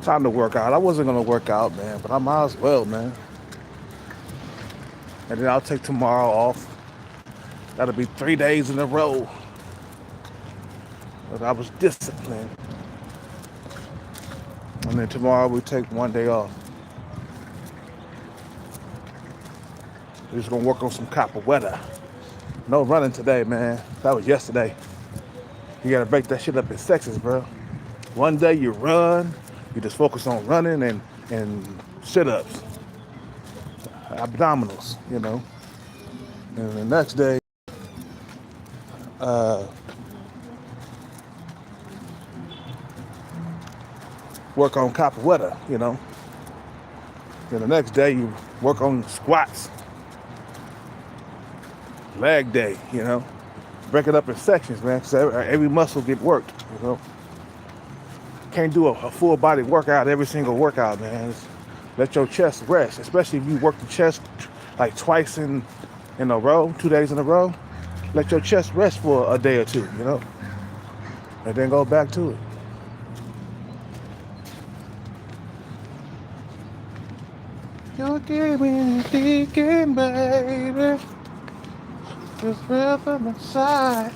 Time to work out. I wasn't gonna work out, man, but I might as well, man. And then I'll take tomorrow off. That'll be 3 days in a row. But I was disciplined. And then tomorrow we take 1 day off. We're just gonna work on some capoeira. No running today, man. That was yesterday. You gotta break that shit up in sections, bro. One day you run, you just focus on running and sit-ups, abdominals, you know. And the next day, uh, work on capoeira, you know. Then the next day you work on squats, leg day, you know. Break it up in sections, man, because every muscle get worked, you know. Can't do a full body workout every single workout, man. Let your chest rest, especially if you work the chest like twice in a row, 2 days in a row. Let your chest rest for a day or two, you know, and then go back to it. You're giving me thinking, baby. Just rhythm inside.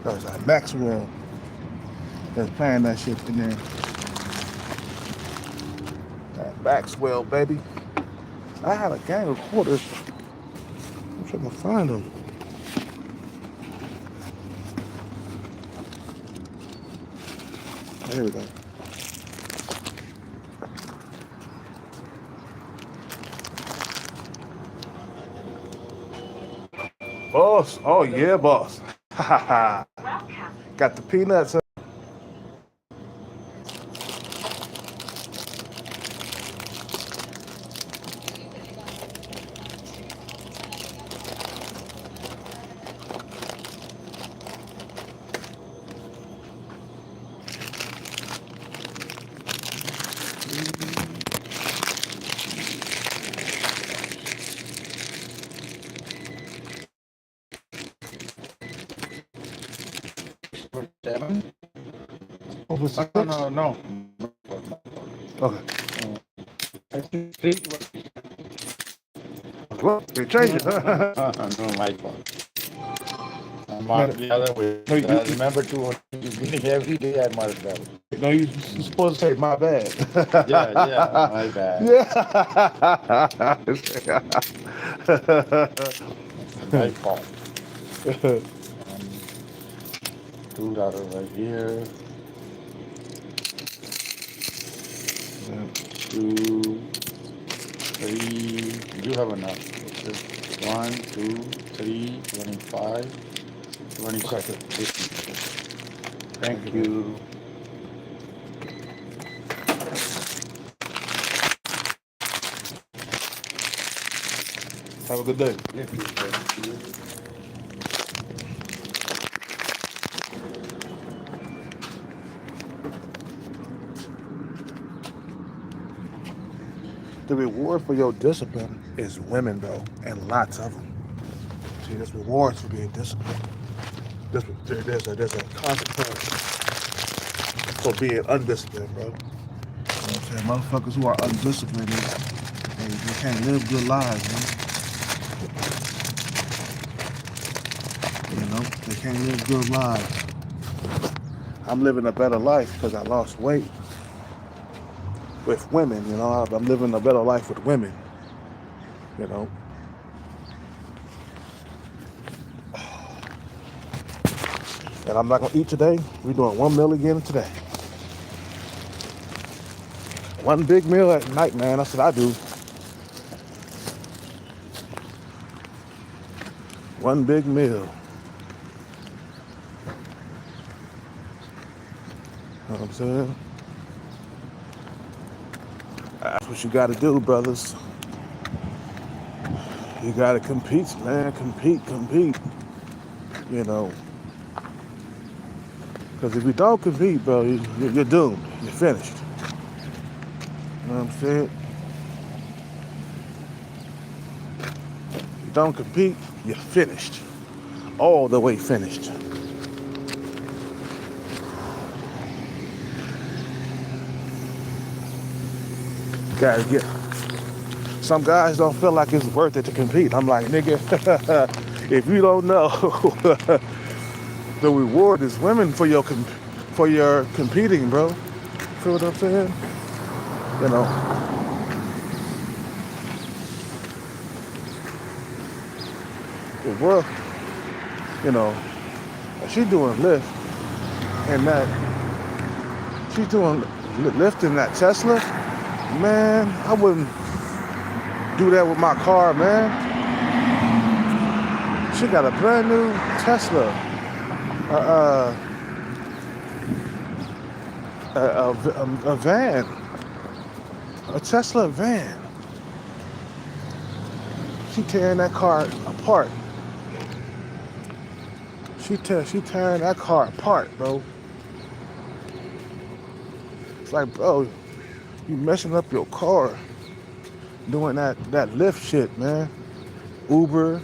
That was like Maxwell that's playing that shit in there. That Maxwell, baby. I had a gang of quarters. I'm trying to find them. There we go. Boss. Oh, yeah, boss. Ha ha ha. Got the peanuts. Seven? Over six? No. Okay. I think three. Well, they changed it. No, my fault. I'm on the other way. No, I remember to every day I must travel. No, you're supposed to say my bad. Yeah, my bad. Yeah. My fault. $2 right here. 2, 3. You have enough. Okay. 1, 2, 3, 25, 27. Thank you. Have a good day. Thank you. The reward for your discipline is women, though, and lots of them. See, there's rewards for being disciplined. There's a consequence for being undisciplined, bro. You know what I'm saying? Motherfuckers who are undisciplined, they can't live good lives, man. You know, they can't live good lives. I'm living a better life because I lost weight with women, you know. I'm living a better life with women, you know. And I'm not gonna eat today. We're doing one meal again today. One big meal at night, man. That's what I do. One big meal. You know what I'm saying? That's what you gotta do, brothers. You gotta compete, man. Compete. You know. Because if you don't compete, bro, you're doomed. You're finished. You know what I'm saying? If you don't compete, you're finished. All the way finished. Gotta get. Some guys don't feel like it's worth it to compete. I'm like, nigga, if you don't know, the reward is women for your competing, bro. Feel what I'm saying? You know. The world, you know, she doing lift and that she's doing lift in that Tesla. Man, I wouldn't do that with my car, man. She got a brand new Tesla. A van. A Tesla van. She tearing that car apart. She tearing that car apart, bro. It's like, bro, you messing up your car doing that Lyft shit, man. Uber.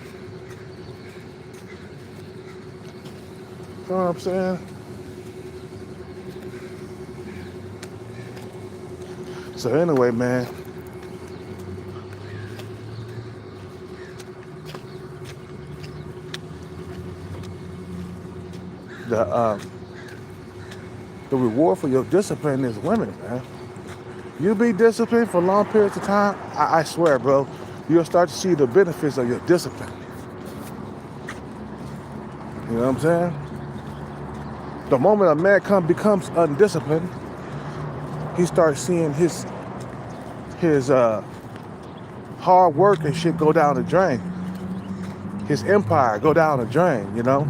You know what I'm saying? So anyway, man. The reward for your discipline is women, man. You be disciplined for long periods of time, I swear, bro, you'll start to see the benefits of your discipline. You know what I'm saying? The moment a man becomes undisciplined, he starts seeing his hard work and shit go down the drain. His empire go down the drain, you know?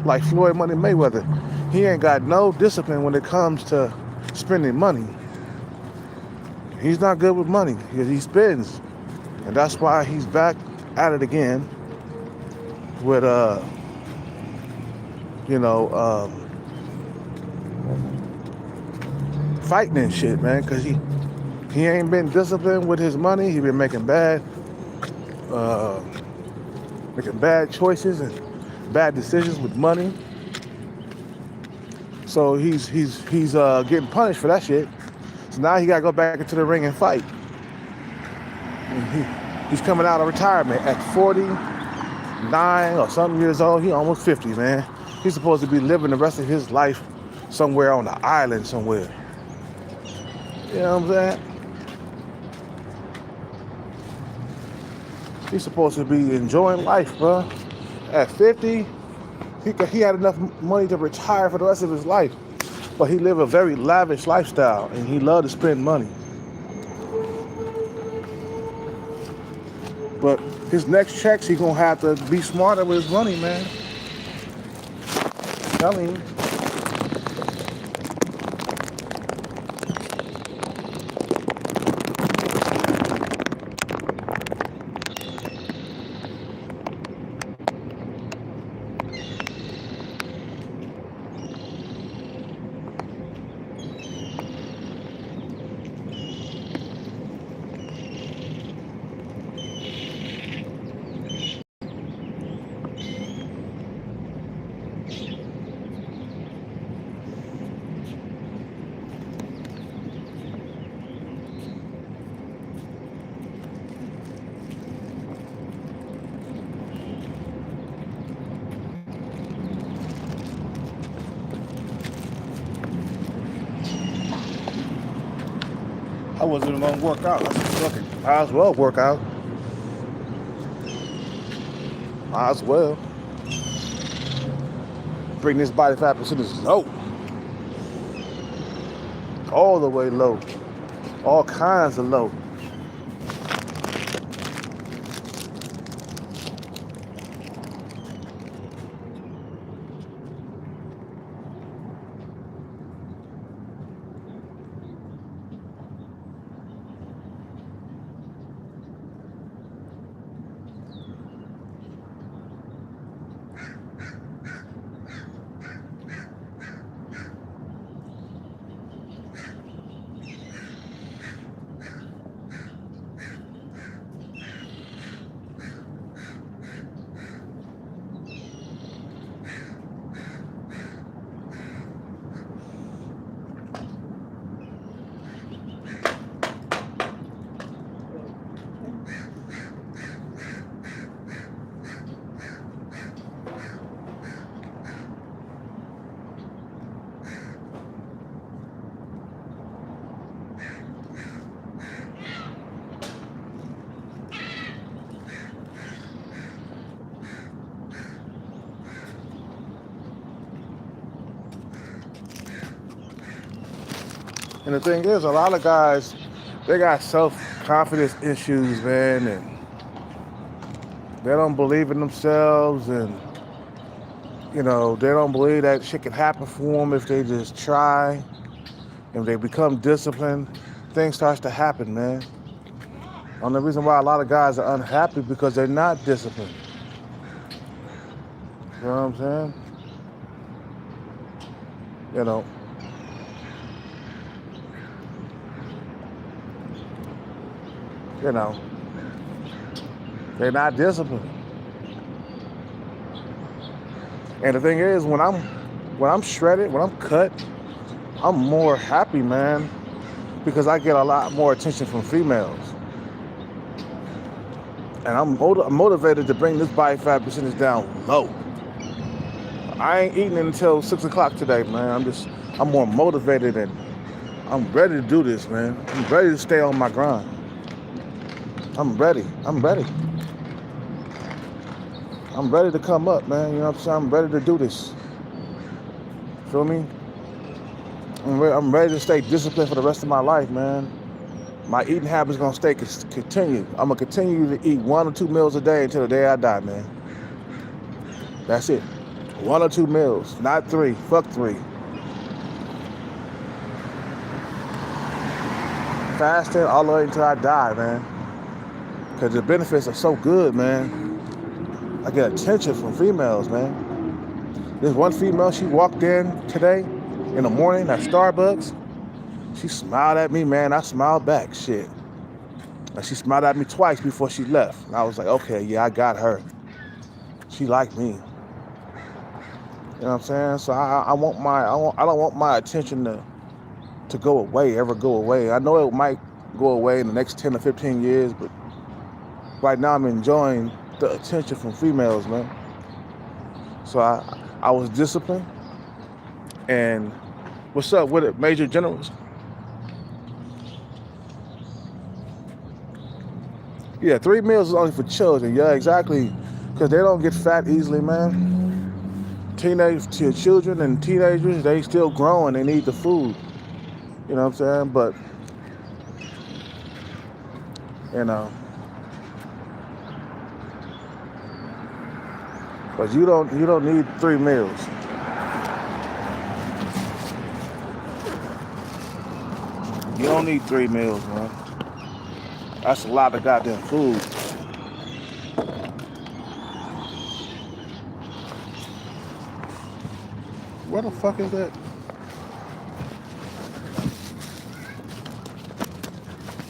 Like Floyd Money Mayweather. He ain't got no discipline when it comes to spending money. He's not good with money because he spends. And that's why he's back at it again with, fighting and shit, man, because he ain't been disciplined with his money. He been making bad choices and bad decisions with money. So he's getting punished for that shit. So now he gotta go back into the ring and fight. And he's coming out of retirement at 49 or something years old. He almost 50, man. He's supposed to be living the rest of his life somewhere on the island somewhere. You know what I'm saying? He's supposed to be enjoying life, bro. At 50, he had enough money to retire for the rest of his life. But he lived a very lavish lifestyle, and he loved to spend money. But his next checks, he's gonna have to be smarter with his money, man. I'm telling you. I wasn't gonna work out. I said, fuck it. Might as well work out. Might as well. Bring this body fat percentage low. All the way low. All kinds of low. And the thing is, a lot of guys, they got self-confidence issues, man, and they don't believe in themselves, and they don't believe that shit can happen for them if they just try. If they become disciplined, things starts to happen, man. And the reason why a lot of guys are unhappy because they're not disciplined. You know what I'm saying? You know. They're not disciplined. And the thing is, when I'm shredded, when I'm cut, I'm more happy, man, because I get a lot more attention from females. And I'm motivated to bring this body fat percentage down low. I ain't eating until 6 o'clock today, man. I'm more motivated, and I'm ready to do this, man. I'm ready to stay on my grind. I'm ready. I'm ready to come up, man. You know what I'm saying? I'm ready to do this. Feel me? I'm ready to stay disciplined for the rest of my life, man. My eating habits gonna continue. I'm gonna continue to eat 1 or 2 meals a day until the day I die, man. That's it. 1 or 2 meals, not 3. Fuck 3. Fasting all the way until I die, man. Because the benefits are so good, man. I get attention from females, man. There's one female, she walked in today in the morning at Starbucks. She smiled at me, man. I smiled back, shit. And she smiled at me twice before she left. And I was like, okay, yeah, I got her. She liked me. You know what I'm saying? So I don't want my attention to go away, ever go away. I know it might go away in the next 10 or 15 years, but right now I'm enjoying the attention from females, man. So I was disciplined. And what's up with it, Major Generals? Yeah, 3 meals is only for children. Yeah, exactly. Because they don't get fat easily, man. Children and teenagers, they still growing. They need the food. You know what I'm saying? But, but you don't need 3 meals. You don't need 3 meals, man. That's a lot of goddamn food. Where the fuck is that?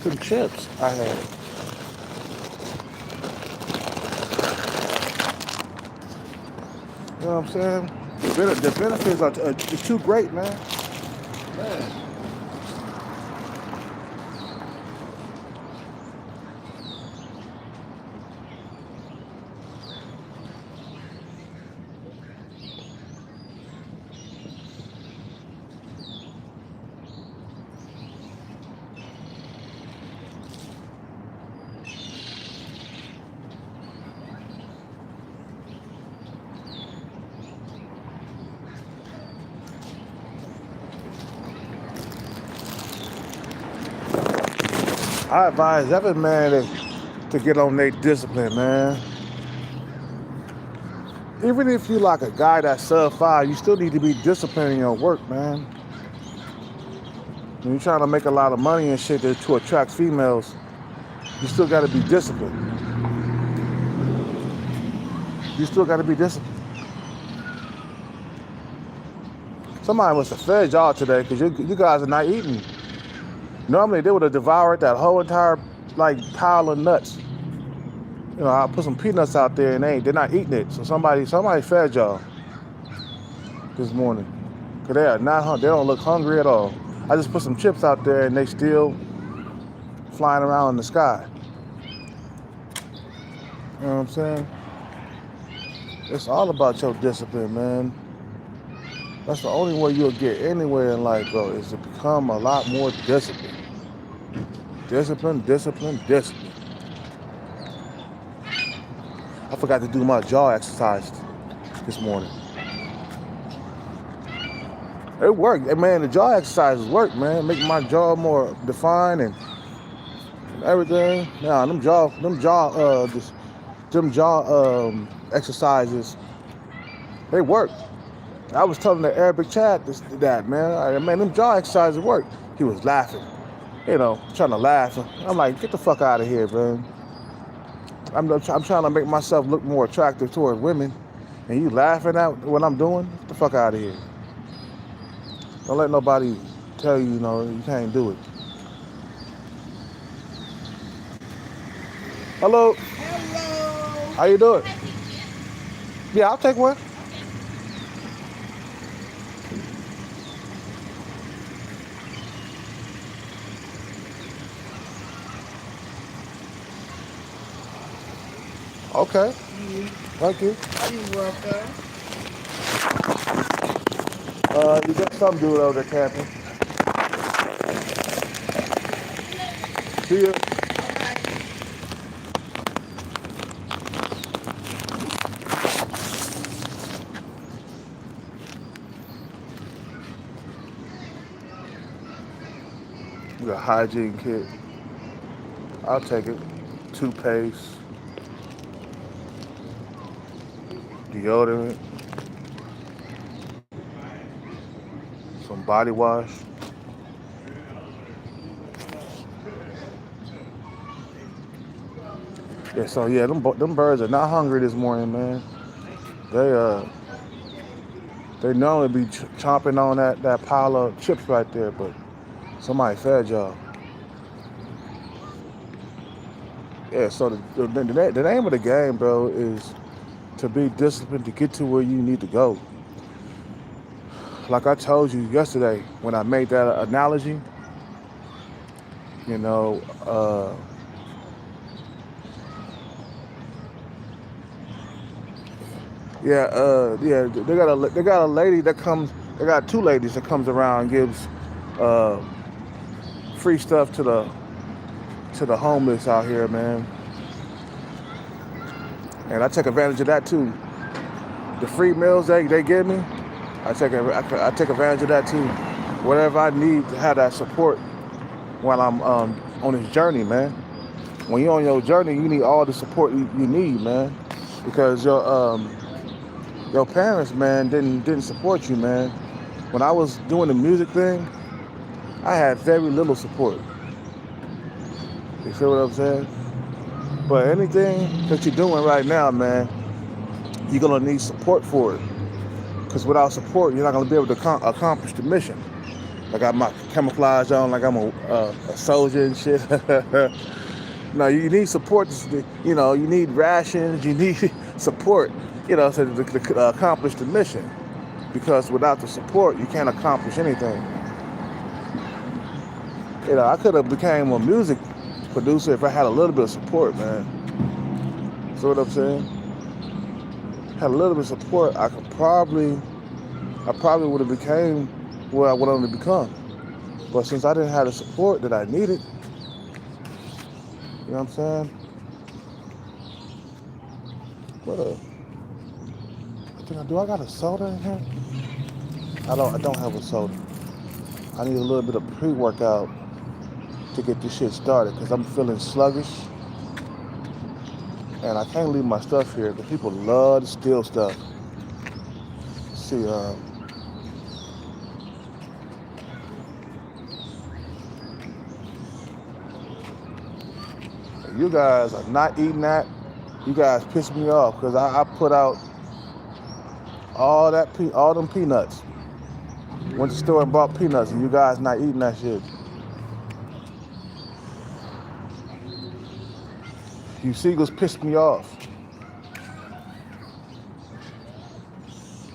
Some chips I had. You know what I'm saying? The benefits are too great, man. Man. I advise every man to get on their discipline, man. Even if you like a guy that's sub-5, you still need to be disciplined in your work, man. When you're trying to make a lot of money and shit to attract females, you still got to be disciplined. You still got to be disciplined. Somebody must have fed y'all today because you guys are not eating. Normally they would have devoured that whole entire pile of nuts. I put some peanuts out there and they're not eating it. So somebody fed y'all this morning. Cause they are not hungry. They don't look hungry at all. I just put some chips out there and they still flying around in the sky. You know what I'm saying? It's all about your discipline, man. That's the only way you'll get anywhere in life, bro, is to become a lot more disciplined. Discipline. I forgot to do my jaw exercise this morning. It worked. And man, the jaw exercises work, man. Make my jaw more defined and everything. Nah, them jaw exercises, they work. I was telling the Arabic chat that, man, them jaw exercises work. He was laughing, trying to laugh. I'm like, get the fuck out of here, man. I'm trying to make myself look more attractive towards women, and you laughing at what I'm doing? Get the fuck out of here. Don't let nobody tell you, you can't do it. Hello. Hello. How you doing? Yeah, I'll take one. Okay. Thank you. You're welcome. You got some dude over there camping. See ya. We got a hygiene kit. I'll take it. Toothpaste. Deodorant. Some body wash. Yeah, so yeah, them birds are not hungry this morning, man. They normally be chomping on that pile of chips right there, but somebody fed y'all. Yeah, so the name of the game, bro, is to be disciplined to get to where you need to go. Like I told you yesterday when I made that analogy, you know, they got a lady that comes. They got two ladies that comes around and gives free stuff to the homeless out here, man. And I take advantage of that too. The free meals they give me, I take advantage of that too. Whatever I need to have that support while I'm on this journey, man. When you're on your journey, you need all the support you need, man, because your parents, man, didn't support you, man. When I was doing the music thing, I had very little support. You feel what I'm saying? But anything that you're doing right now, man, you're gonna need support for it. Because without support, you're not gonna be able to accomplish the mission. I got my camouflage on, like I'm a soldier and shit. No, you need support. You need rations. You need support. To accomplish the mission. Because without the support, you can't accomplish anything. I could have became a music producer if I had a little bit of support, man. See what I'm saying? Had a little bit of support, I probably would have became where I wanted to become. But since I didn't have the support that I needed, you know what I'm saying? Do I got a soda in here? I don't have a soda. I need a little bit of pre-workout to get this shit started because I'm feeling sluggish. And I can't leave my stuff here because people love to steal stuff. See, you guys are not eating that. You guys piss me off because I put out all them peanuts. Went to the store and bought peanuts and you guys not eating that shit. You seagulls piss me off.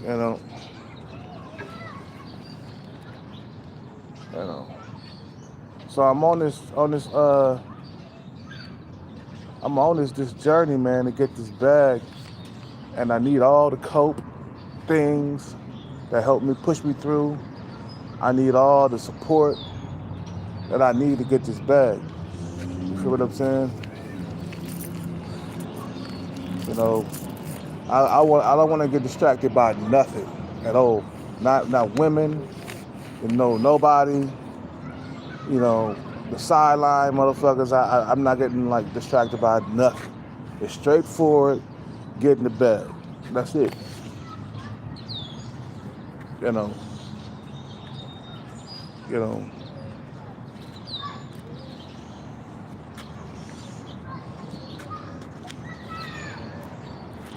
You know. So I'm on this journey, man, to get this bag, and I need all the cope things that help me push me through. I need all the support that I need to get this bag. You feel what I'm saying? I don't want to get distracted by nothing at all. Not women, You know, nobody, you know, the sideline motherfuckers, I'm not getting like distracted by nothing. It's straightforward, get in the bed. That's it. You know, you know.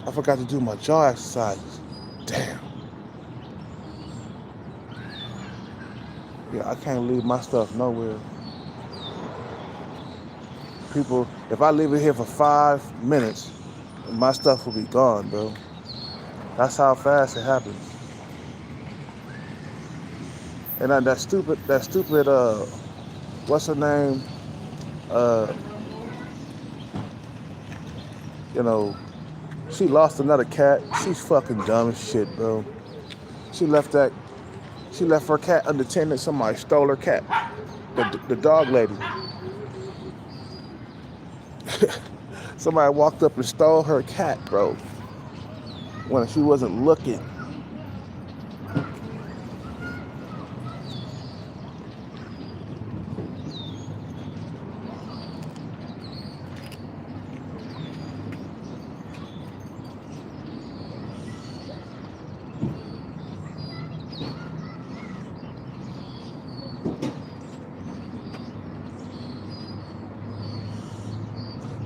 I forgot to do my jaw exercises. Damn. Yeah, I can't leave my stuff nowhere. People, if I leave it here for 5 minutes, my stuff will be gone, bro. That's how fast it happens. And that stupid, what's her name? Uh, you know, she lost another cat. She's fucking dumb as shit, bro. She left her cat unattended. Somebody stole her cat. The dog lady. Somebody walked up and stole her cat, bro, when she wasn't looking.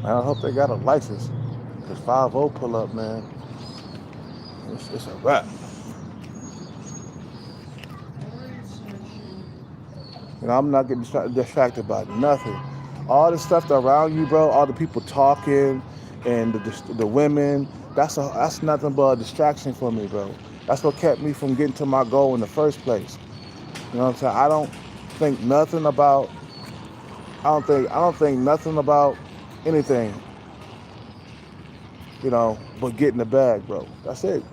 I hope they got a license. Cause 5-0 pull up, man. It's a wrap. You know, I'm not getting distracted by nothing. All the stuff around you, bro, all the people talking and the women, that's nothing but a distraction for me, bro. That's what kept me from getting to my goal in the first place. You know what I'm saying? I don't think nothing about anything, you know, but getting the bag, bro. That's it.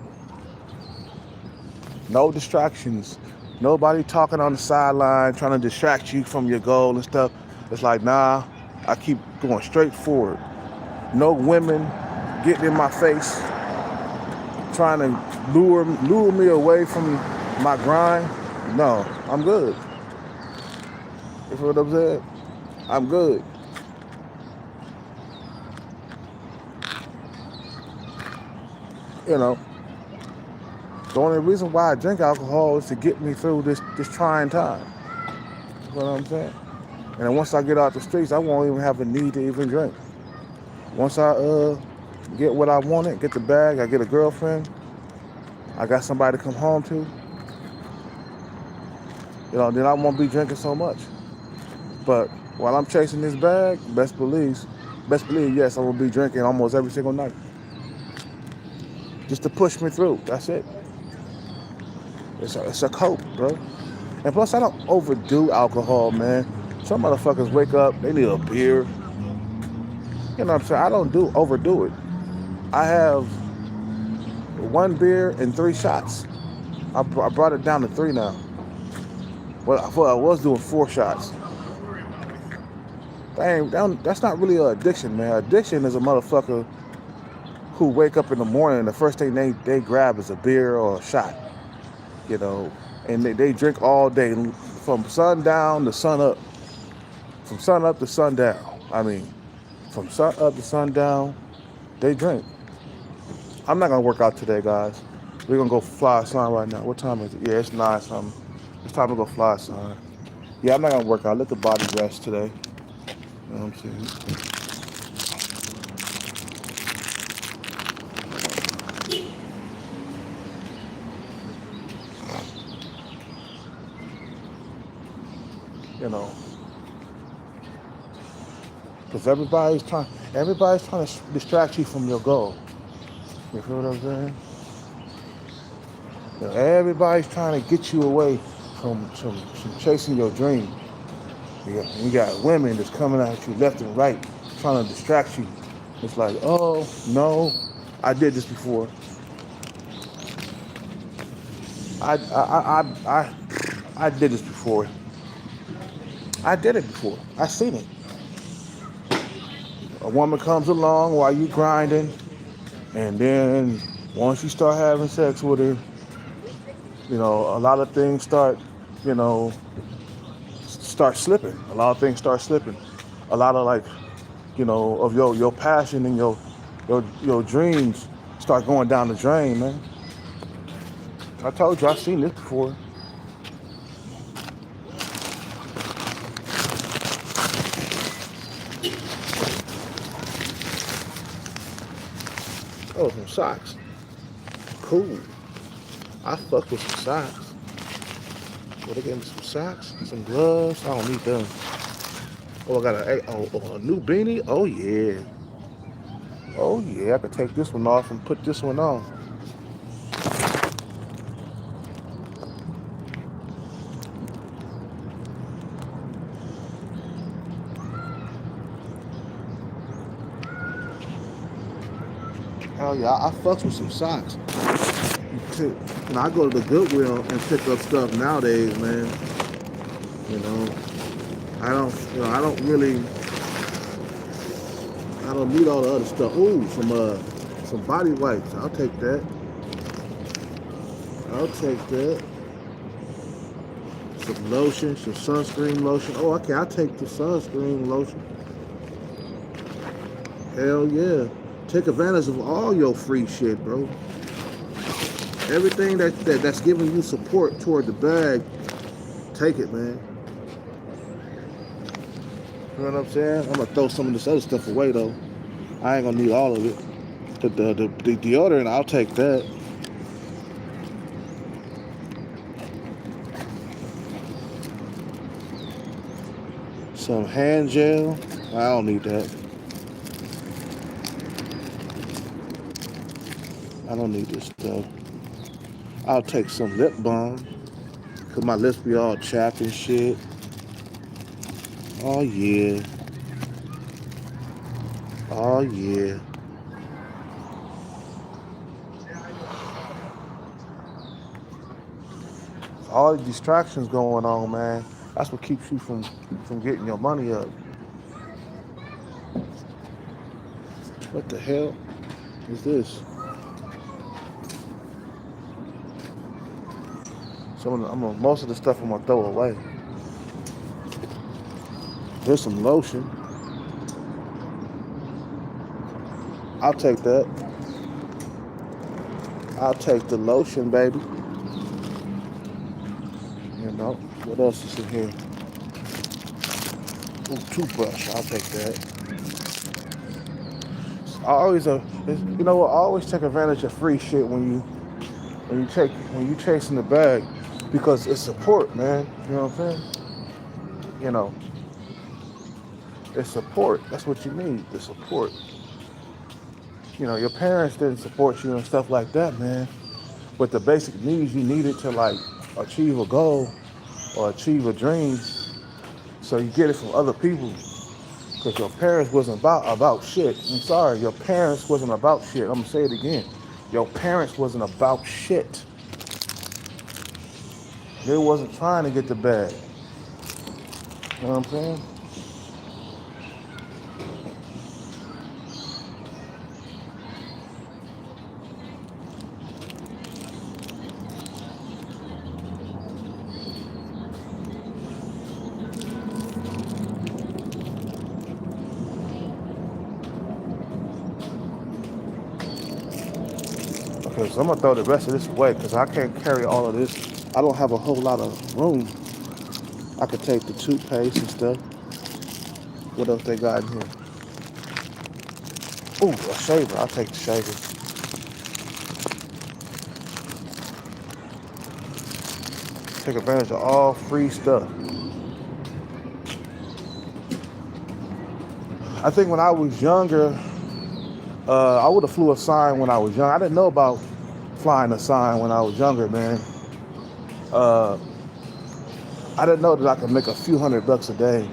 No distractions. Nobody talking on the sideline trying to distract you from your goal and stuff. It's like, nah, I keep going straight forward. No women getting in my face trying to lure me away from my grind. No, I'm good. You feel what I'm saying? I'm good. You know, the only reason why I drink alcohol is to get me through this trying time. You know what I'm saying? And then once I get out the streets, I won't even have a need to even drink. Once I get what I wanted, get the bag, I get a girlfriend, I got somebody to come home to, you know, then I won't be drinking so much. But while I'm chasing this bag, best believe, yes, I will be drinking almost every single night. Just to push me through. That's it. It's a cope, bro. And plus, I don't overdo alcohol, man. Some motherfuckers wake up, they need a beer. You know what I'm saying? I don't overdo it. I have 1 beer and 3 shots. I brought it down to 3 now. Well, I was doing 4 shots. That's not really an addiction, man. Addiction is a motherfucker who wake up in the morning and the first thing they grab is a beer or a shot, you know, and they drink all day from sundown to sun up, from sun up to sundown. I mean, from sun up to sundown, they drink. I'm not gonna work out today, guys. We're gonna go fly a sign right now. What time is it? Yeah, it's 9 something. It's time to go fly a sign. Yeah, I'm not gonna work out. Let the body rest today. You know what I'm saying? You know, because everybody's trying to distract you from your goal. You feel what I'm saying? You know, everybody's trying to get you away from chasing your dream. You got women that's coming at you left and right, trying to distract you. It's like, oh no, I did this before. I did this before. I did it before. I seen it. A woman comes along while you grinding, and then once you start having sex with her, you know, a lot of things start you know, start slipping. A lot of things start slipping. A lot of like, you know, of your passion and your dreams start going down the drain, man. I told you I've seen this before. Oh, some socks. Cool. I fuck with some socks. Well, they gave me some socks, some gloves. I don't need them. Oh, I got a new beanie. Oh yeah. Oh yeah. I could take this one off and put this one on. Hell yeah, I fucks with some socks. When I go to the Goodwill and pick up stuff nowadays, man, you know, I don't really, I don't need all the other stuff. Ooh, some body wipes. I'll take that. I'll take that. Some lotion, some sunscreen lotion. Oh, okay, I'll take the sunscreen lotion. Hell yeah. Take advantage of all your free shit, bro. Everything that's giving you support toward the bag, take it, man. You know what I'm saying? I'm gonna throw some of this other stuff away though. I ain't gonna need all of it. The deodorant, I'll take that. Some hand gel, I don't need that. I don't need this stuff. I'll take some lip balm, cause my lips be all chapped and shit. Oh yeah. Oh yeah. All the distractions going on, man. That's what keeps you from getting your money up. What the hell is this? Most of the stuff I'm gonna throw away. Here's some lotion. I'll take that. I'll take the lotion, baby. You know, what else is in here? Ooh, toothbrush. I'll take that. You know what? I always take advantage of free shit when you chasing the bag, because it's support, man. You know what I'm saying? You know, it's support. That's what you need, the support. You know, your parents didn't support you and stuff like that, man. But the basic needs you needed to like achieve a goal or achieve a dream, so you get it from other people. Because your parents wasn't about shit. I'm sorry, your parents wasn't about shit. I'm gonna say it again. Your parents wasn't about shit. They wasn't trying to get the bag. You know what I'm saying? Okay, so I'm gonna throw the rest of this away because I can't carry all of this. I don't have a whole lot of room. I could take the toothpaste and stuff. What else they got in here? Ooh, a shaver. I'll take the shaver. Take advantage of all free stuff. I think when I was younger, I would have flew a sign when I was young. I didn't know about flying a sign when I was younger, man. I didn't know that I could make a few $100 a day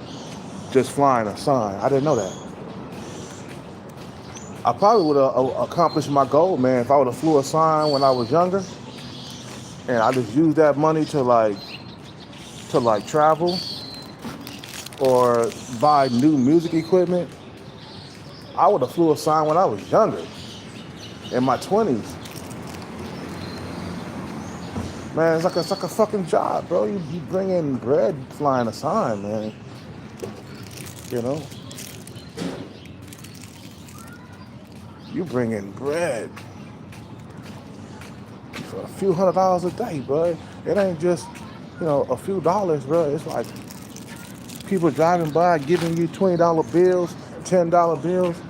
just flying a sign. I didn't know that. I probably would have accomplished my goal, man, if I would have flew a sign when I was younger, and I just used that money to like travel or buy new music equipment. I would have flew a sign when I was younger, in my 20s. Man, it's like a fucking job, bro. You bring in bread flying a sign, man. You know, you bring in bread for a few $100s a day, bro. It ain't just, a few dollars, bro. It's like people driving by giving you $20 bills, $10 bills,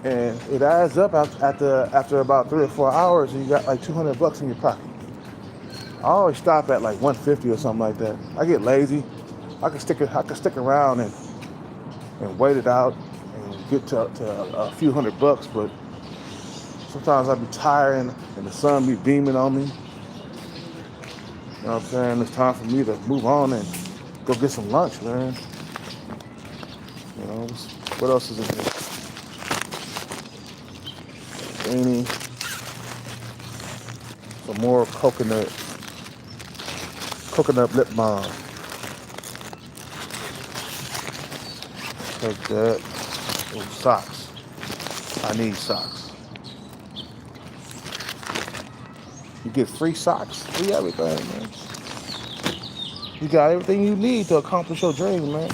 and it adds up after about 3 or 4 hours, and you got like $200 in your pocket. I always stop at like 150 or something like that. I get lazy. I can stick around and wait it out and get to a few $100, but sometimes I be tired and the sun be beaming on me. You know what I'm saying? It's time for me to move on and go get some lunch, man. What else is in here? Any some more coconut lip balm. Take that. Oh, socks. I need socks. You get free socks, free everything, man. You got everything you need to accomplish your dream, man.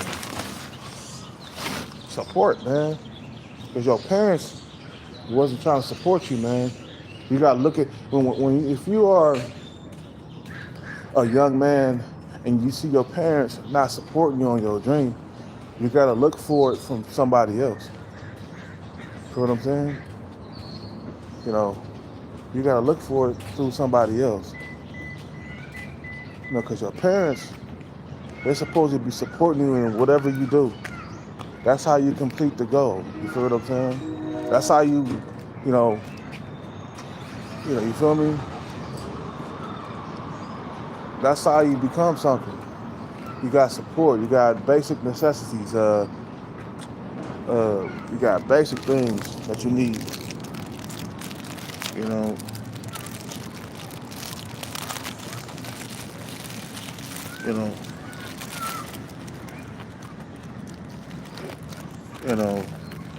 Support, man. Because your parents wasn't trying to support you, man. You gotta look at if you are a young man and you see your parents not supporting you on your dream, you gotta look for it from somebody else. You know what I'm saying? You gotta look for it through somebody else. Because your parents, they're supposed to be supporting you in whatever you do. That's how you complete the goal. You feel what I'm saying? That's how you feel me? That's how you become something. You got support. You got basic necessities. You got basic things that you need.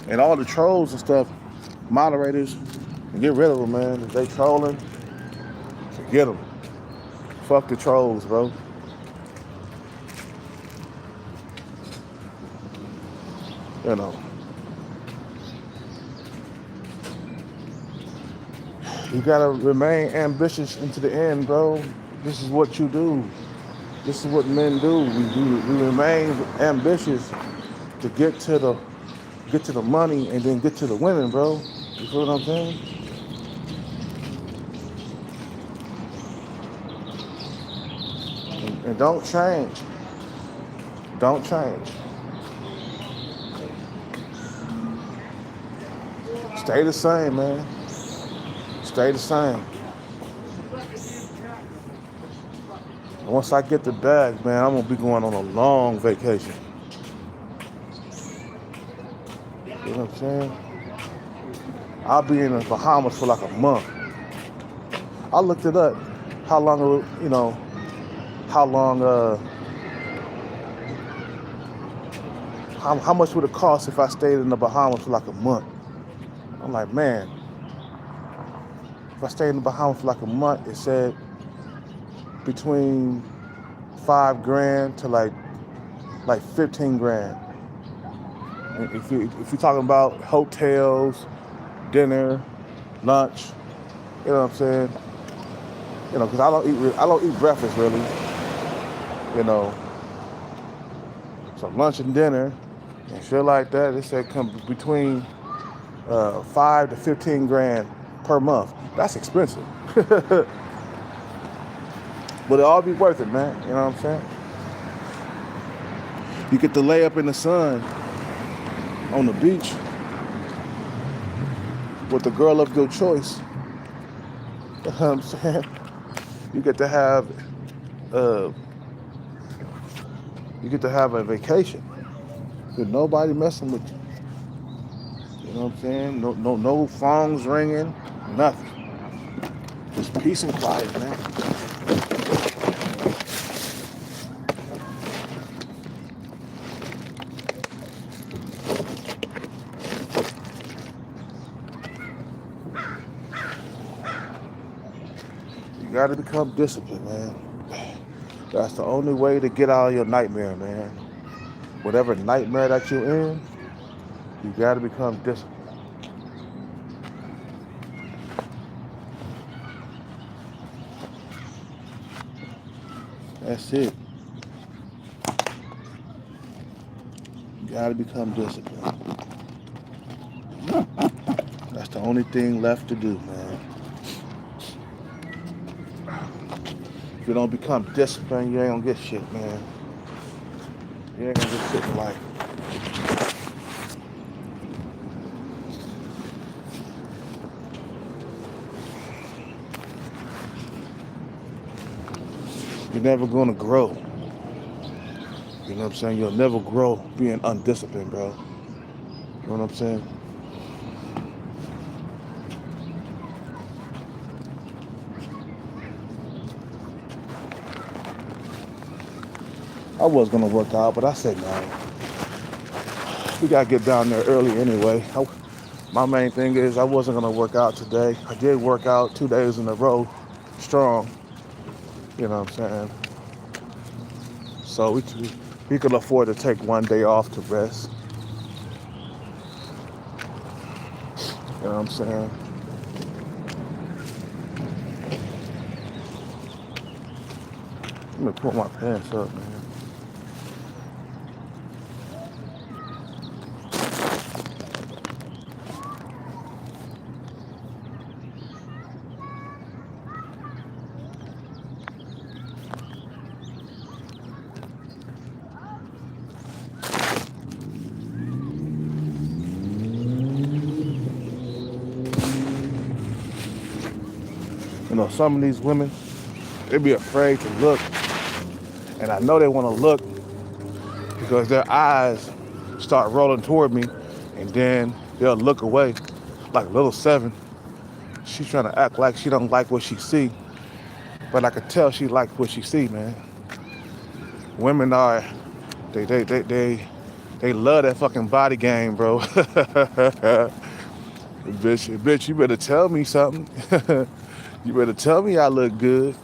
And all the trolls and stuff, moderators, get rid of them, man. If they trolling, forget them. Fuck the trolls, bro. You gotta remain ambitious into the end, bro. This is what you do. This is what men do. We remain ambitious to get to the money and then get to the women, bro. You feel what I'm saying? And don't change. Don't change. Stay the same, man. Stay the same. And once I get the bag, man, I'm gonna be going on a long vacation. You know what I'm saying? I'll be in the Bahamas for like a month. I looked it up. How long how much would it cost if I stayed in the Bahamas for like a month? I'm like, man, if I stayed in the Bahamas for like a month, it said between $5,000 to like 15 grand. And if you're talking about hotels, dinner, lunch, you know what I'm saying? Because I don't eat breakfast really. So lunch and dinner and shit like that, it said come between 5 to 15 grand per month. That's expensive. But it all be worth it, man. You know what I'm saying? You get to lay up in the sun on the beach with the girl of your choice. You know what I'm saying? You get to have a vacation with nobody messing with you. You know what I'm saying? No phones ringing, nothing. Just peace and quiet, man. You gotta become disciplined, man. That's the only way to get out of your nightmare, man. Whatever nightmare that you're in, you gotta become disciplined. That's it. You gotta become disciplined. That's the only thing left to do, man. If you don't become disciplined, you ain't gonna get shit, man. You ain't gonna get shit in life. You're never gonna grow. You know what I'm saying? You'll never grow being undisciplined, bro. You know what I'm saying? I was gonna work out, but I said no. We gotta get down there early anyway. My main thing is I wasn't gonna work out today. I did work out 2 days in a row, strong. You know what I'm saying? So we could afford to take 1 day off to rest. You know what I'm saying? Let me pull my pants up, man. You know, some of these women, they be afraid to look. And I know they want to look because their eyes start rolling toward me and then they'll look away. Like little 7, she's trying to act like she don't like what she see. But I could tell she likes what she see, man. Women are, they love that fucking body game, bro. Bitch, you better tell me something. You better tell me I look good.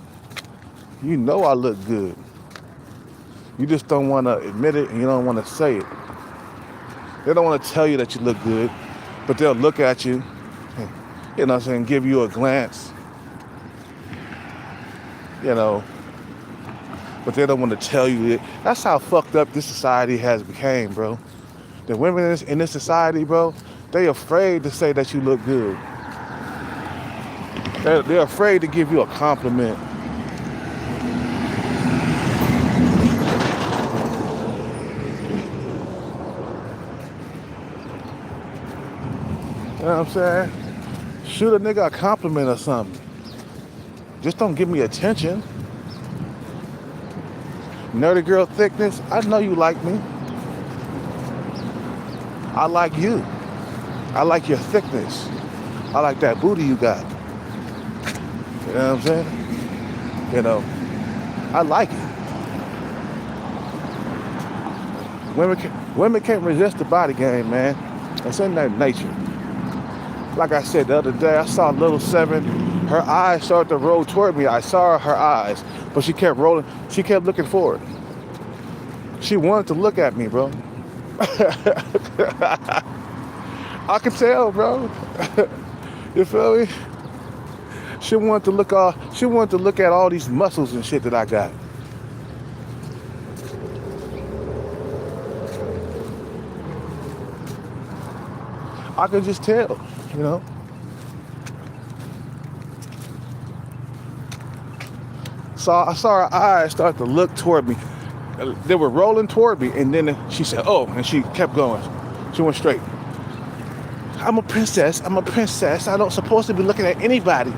You know I look good. You just don't want to admit it and you don't want to say it. They don't want to tell you that you look good, but they'll look at you, and, you know what I'm saying, give you a glance, you know, but they don't want to tell you it. That's how fucked up this society has became, bro. The women in this society, bro, they afraid to say that you look good. They're afraid to give you a compliment. You know what I'm saying? Shoot a nigga a compliment or something. Just don't give me attention. Nerdy girl thickness, I know you like me. I like you. I like your thickness. I like that booty you got. You know what I'm saying? You know, I like it. Women can't resist the body game, man. It's in their nature. Like I said the other day, I saw little 7. Her eyes started to roll toward me. I saw her eyes, but she kept rolling. She kept looking forward. She wanted to look at me, bro. I could tell, bro. You feel me? She wanted to look at all these muscles and shit that I got. I could just tell, you know. So I saw her eyes start to look toward me. They were rolling toward me, and then she said, "Oh," and she kept going. She went straight. I'm a princess. I'm a princess. I don't supposed to be looking at anybody.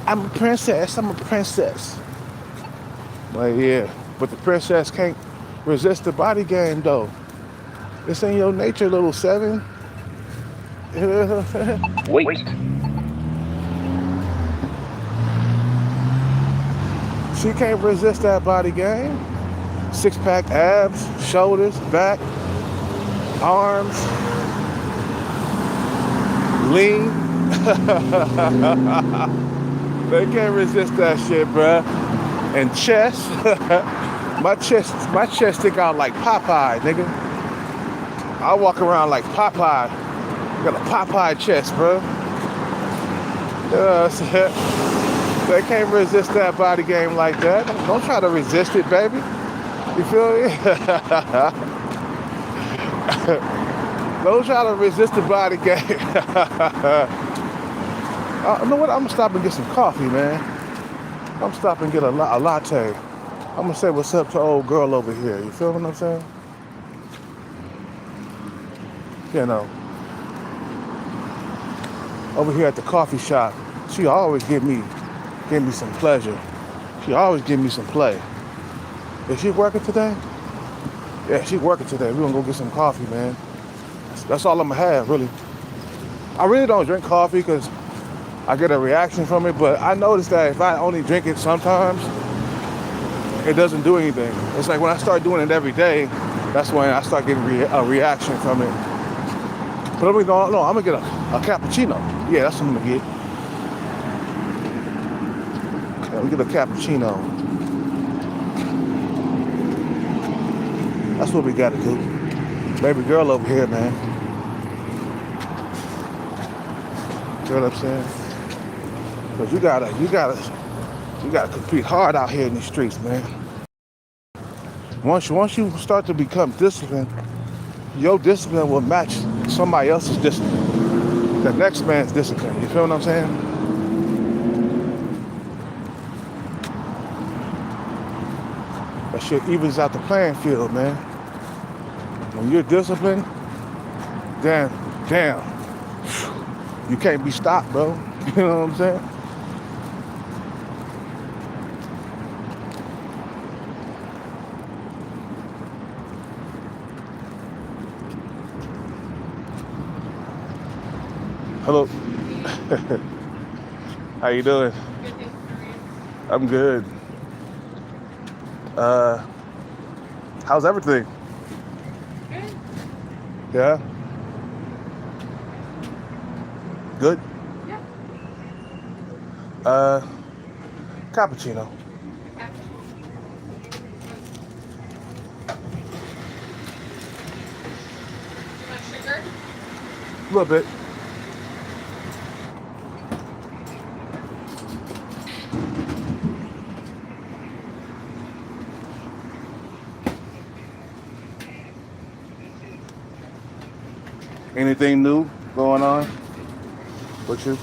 I'm a princess. I'm a princess. Like, yeah, but the princess can't resist the body game, though. It's in your nature, little 7. Wait. She can't resist that body game. 6-pack abs, shoulders, back, arms, lean. They can't resist that shit, bruh. And chest, my chest stick out like Popeye, nigga. I walk around like Popeye. Got a Popeye chest, bro. You know what I'm saying? They can't resist that body game like that. Don't try to resist it, baby. You feel me? Don't try to resist the body game. You know what? I'm gonna stop and get some coffee, man. I'm stopping and get a latte. I'm gonna say what's up to old girl over here. You feel what I'm saying? You know, over here at the coffee shop, she always give me some pleasure. She always give me some play. Is she working today? Yeah, she's working today. We're gonna go get some coffee, man. That's all I'm gonna have, really. I really don't drink coffee because I get a reaction from it, but I noticed that if I only drink it sometimes, it doesn't do anything. It's like when I start doing it every day, that's when I start getting a reaction from it. But I'm gonna get a cappuccino. Yeah, that's what I'm gonna get. Let me get a cappuccino. That's what we gotta do. Baby girl over here, man. You know what I'm saying? Cause you gotta compete hard out here in the streets, man. Once you start to become disciplined, your discipline will match somebody else's discipline. The next man's discipline. You feel what I'm saying? That shit evens out the playing field, man. When you're disciplined, damn, you can't be stopped, bro. You know what I'm saying? Hello. How you doing? I'm good. How's everything? Good. Yeah? Good? Yeah. Cappuccino. Sugar? A little bit. Anything new going on with you?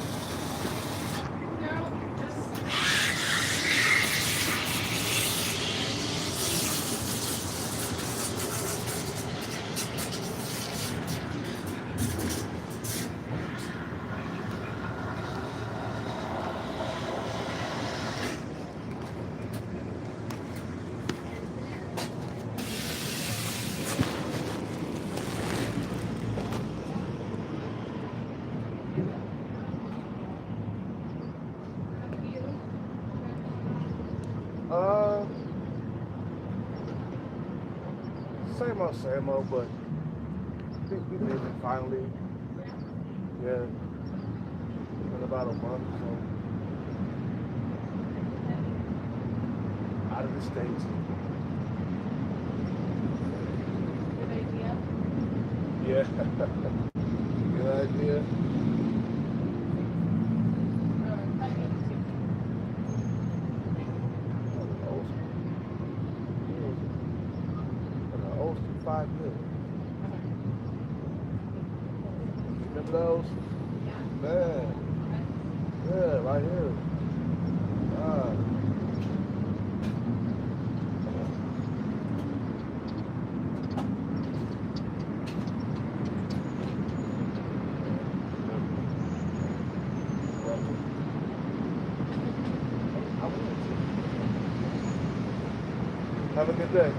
No, just Same old, but I think we did it finally. Yeah, in about a month, so out of the States. good idea. Yeah. Good idea. I need Olsen 5 years. Remember those? Man. Yeah, right here. Ah. Have a good day.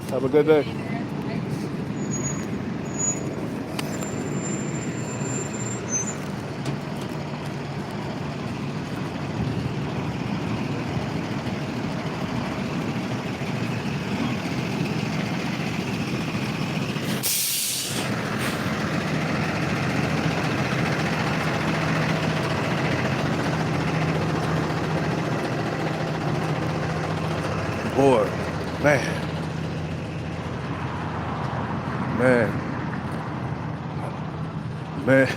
Have a good day. Man, man, man,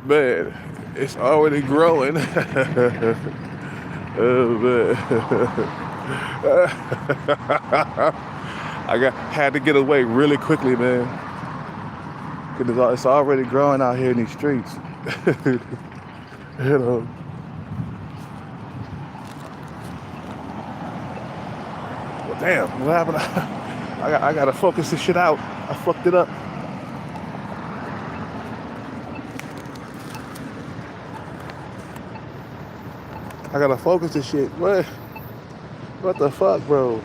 man, it's already growing. Oh man. Had to get away really quickly, man. 'Cause it's already growing out here in these streets. You know. Well, damn, what happened? I gotta focus this shit out. I fucked it up. I gotta focus this shit. What the fuck, bro?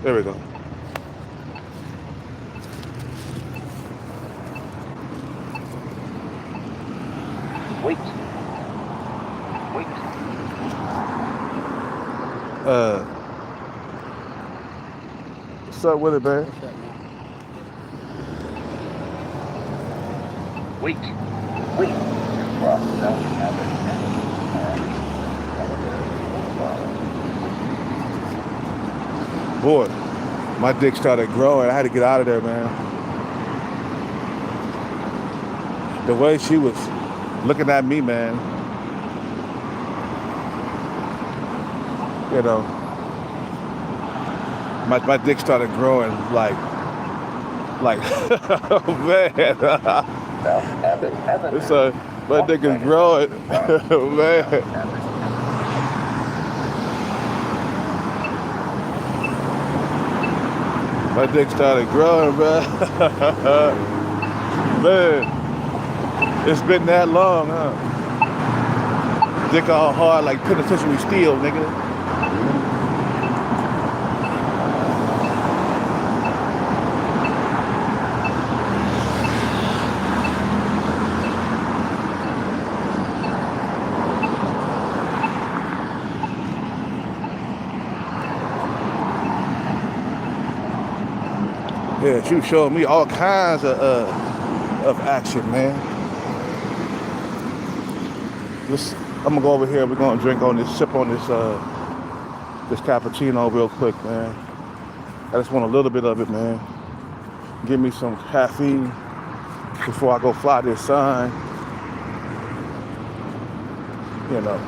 There we go. Wait. Wait. What's up with it, man? Wait. Wait. Well, no, haven't. Boy, my dick started growing. I had to get out of there, man. The way she was looking at me, man. You know, my dick started growing like, oh man. No, haven't. It's my dick is growing, oh, man. My dick started growing, bro. Man, it's been that long, huh? Dick all hard like penitentiary steel, nigga. Yeah, she was showing me all kinds of action, man. I'm gonna go over here. We're gonna sip on this cappuccino real quick, man. I just want a little bit of it, man. Give me some caffeine before I go fly this sign. You know.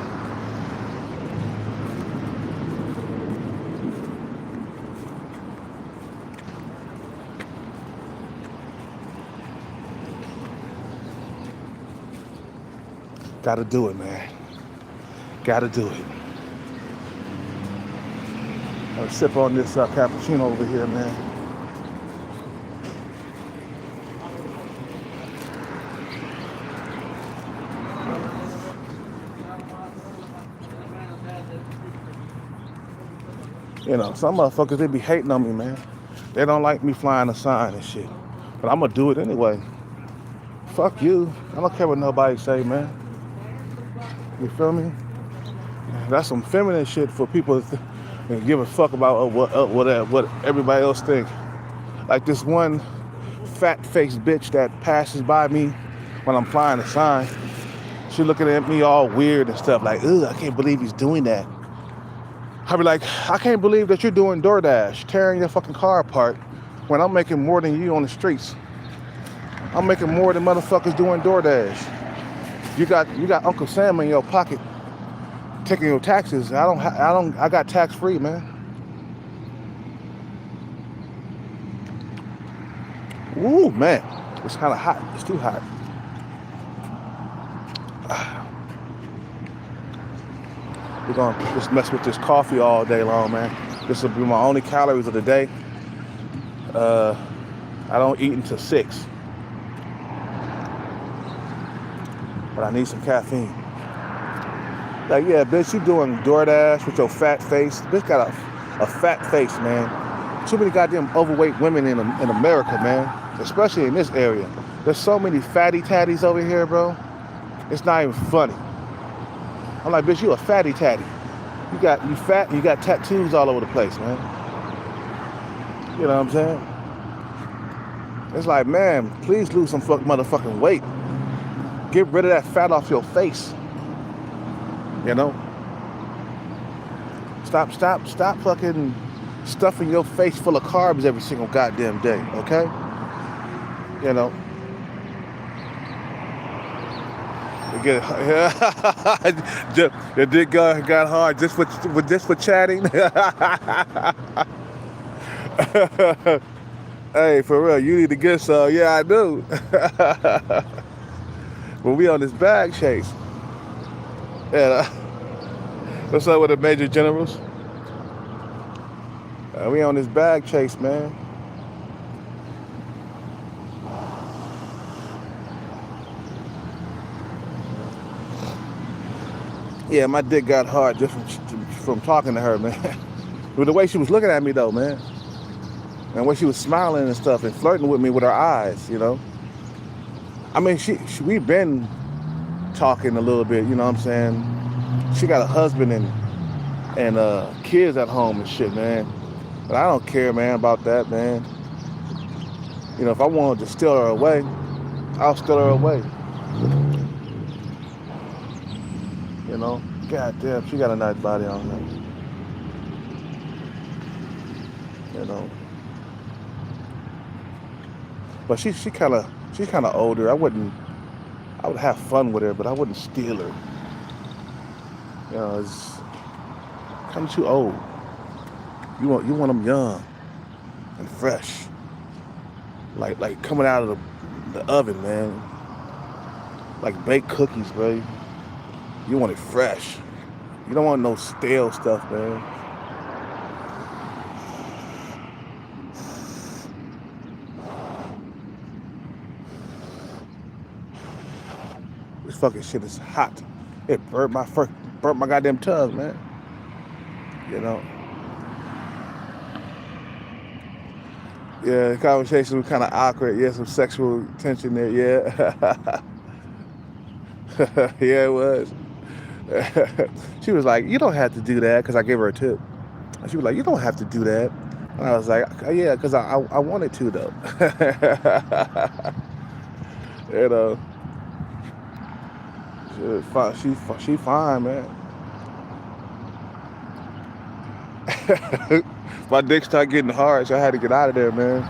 Gotta do it, man. Gotta do it. I'll sip on this cappuccino over here, man. You know, some motherfuckers, they be hating on me, man. They don't like me flying a sign and shit. But I'm gonna do it anyway. Fuck you. I don't care what nobody say, man. You feel me? That's some feminine shit for people to give a fuck about what everybody else think. Like this one fat-faced bitch that passes by me when I'm flying a sign. She looking at me all weird and stuff like, ugh, I can't believe he's doing that. I be like, I can't believe that you're doing DoorDash, tearing your fucking car apart when I'm making more than you on the streets. I'm making more than motherfuckers doing DoorDash. You got Uncle Sam in your pocket taking your taxes. I got tax free, man. Ooh, man. It's kind of hot. It's too hot. We're gonna just mess with this coffee all day long, man. This will be my only calories of the day. I don't eat until 6. But I need some caffeine. Like, yeah, bitch, you doing DoorDash with your fat face. Bitch got a fat face, man. Too many goddamn overweight women in America, man. Especially in this area. There's so many fatty tatties over here, bro. It's not even funny. I'm like, bitch, you a fatty tatty. You fat and you got tattoos all over the place, man. You know what I'm saying? It's like, man, please lose some motherfucking weight. Get rid of that fat off your face. You know, stop fucking stuffing your face full of carbs every single goddamn day. Okay, you know. Get, your dick got hard just for chatting. Hey, for real, you need to get some. Yeah, I do. But we on this bag chase. Yeah. What's up with the major generals? We on this bag chase, man. Yeah, my dick got hard just from talking to her, man. With the way she was looking at me, though, man. And the way she was smiling and stuff and flirting with me with her eyes, you know. I mean, we've been talking a little bit, you know what I'm saying? She got a husband and kids at home and shit, man. But I don't care, man, about that, man. You know, if I wanted to steal her away, I'll steal her away. You know, goddamn, she got a nice body on her. You know, but she's kind of older. I would have fun with her, but I wouldn't steal her. You know, it's kind of too old. You want them young and fresh, like coming out of the oven, man. Like baked cookies, bro. You want it fresh. You don't want no stale stuff, man. This fucking shit is hot. It burnt my goddamn tongue, man. You know. Yeah, the conversation was kind of awkward. Yeah, some sexual tension there. Yeah. Yeah, it was. She was like, you don't have to do that, because I gave her a tip. And she was like, you don't have to do that. And I was like, yeah, because I wanted to, though. You know, she fine, man. My dick started getting hard, so I had to get out of there, man.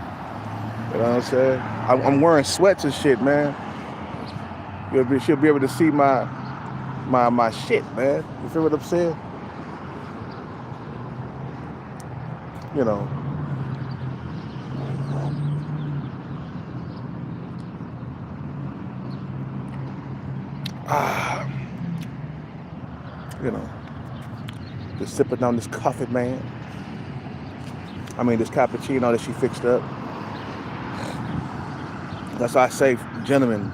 You know what I'm saying? I'm wearing sweats and shit, man. She'll be able to see my shit, man. You feel what I'm saying? You know. You know. Just sipping on this coffee, man. I mean, this cappuccino that she fixed up. That's why I say, gentlemen,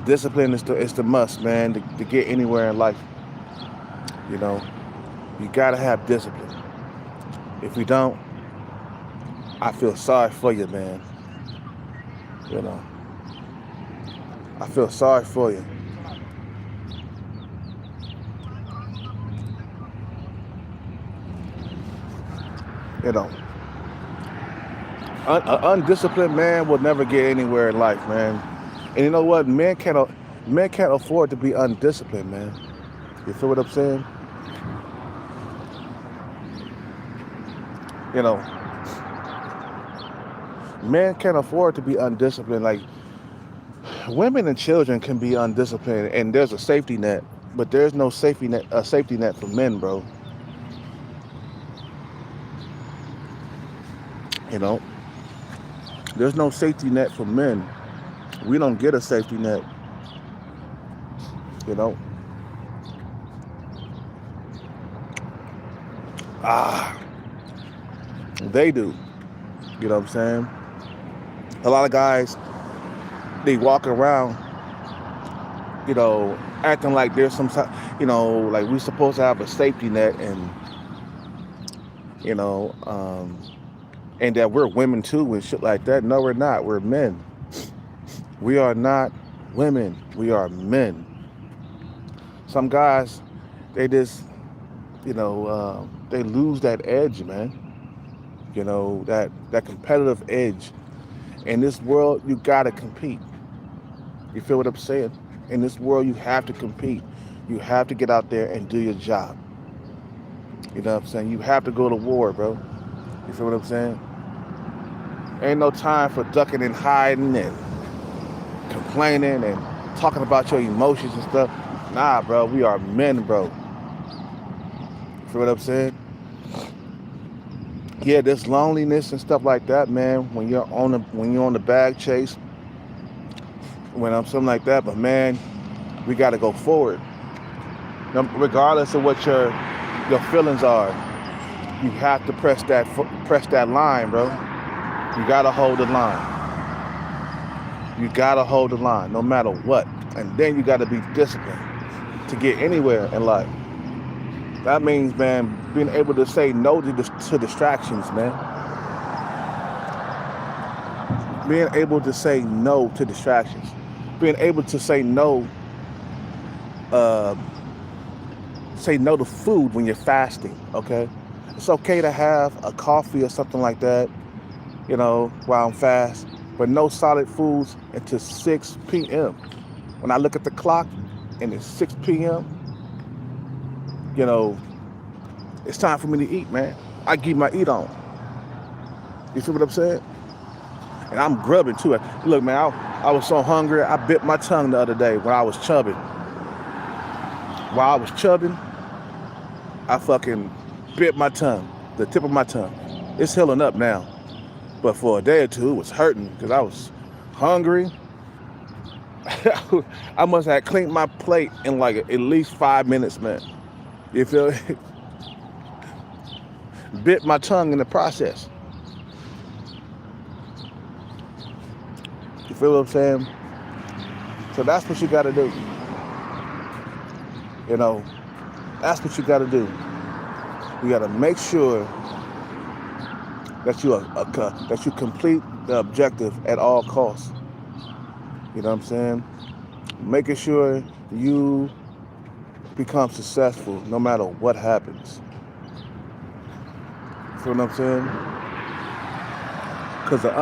discipline is the must, man, to get anywhere in life. You know, you gotta have discipline. If you don't, I feel sorry for you, man. You know, I feel sorry for you. You know, undisciplined man will never get anywhere in life, man. And you know what? Men can't afford to be undisciplined, man. You feel what I'm saying? You know, men can't afford to be undisciplined. Like, women and children can be undisciplined, and there's a safety net, but there's no safety net for men, bro. You know, there's no safety net for men. We don't get a safety net. You know. They do. You know what I'm saying? A lot of guys, they walk around, you know, acting like there's some, you know, like we're supposed to have a safety net, and, you know, and that we're women too and shit like that. No, we're not. We're men. We are not women. We are men. Some guys, they just, you know, they lose that edge, man. You know, that competitive edge. In this world, you gotta compete. You feel what I'm saying? In this world, you have to compete. You have to get out there and do your job. You know what I'm saying? You have to go to war, bro. You feel what I'm saying? Ain't no time for ducking and hiding and complaining and talking about your emotions and stuff. Nah, bro, we are men, bro. You feel what I'm saying? Yeah, there's loneliness and stuff like that, man. When you're on the bag chase, when I'm something like that. But man, we got to go forward. Now, regardless of what your feelings are, you have to press that line, bro. You gotta hold the line. You gotta hold the line, no matter what. And then you gotta be disciplined to get anywhere in life. That means, man, being able to say no to distractions, man. Being able to say no to distractions. Being able to say no to food when you're fasting, okay? It's okay to have a coffee or something like that, you know, while I'm fast, but no solid foods until 6 p.m. When I look at the clock and it's 6 p.m., you know, it's time for me to eat, man. I get my eat on. You see what I'm saying? And I'm grubbing too. Look, man, I was so hungry, I bit my tongue the other day when I was chubbing. While I was chubbing, I fucking bit my tongue, the tip of my tongue. It's healing up now. But for a day or two, it was hurting because I was hungry. I must have cleaned my plate in like at least 5 minutes, man. You feel it? Bit my tongue in the process. You feel what I'm saying? So that's what you got to do. You know, that's what you got to do. You got to make sure that you complete the objective at all costs. You know what I'm saying? Making sure you become successful no matter what happens. You feel what I'm saying? Because an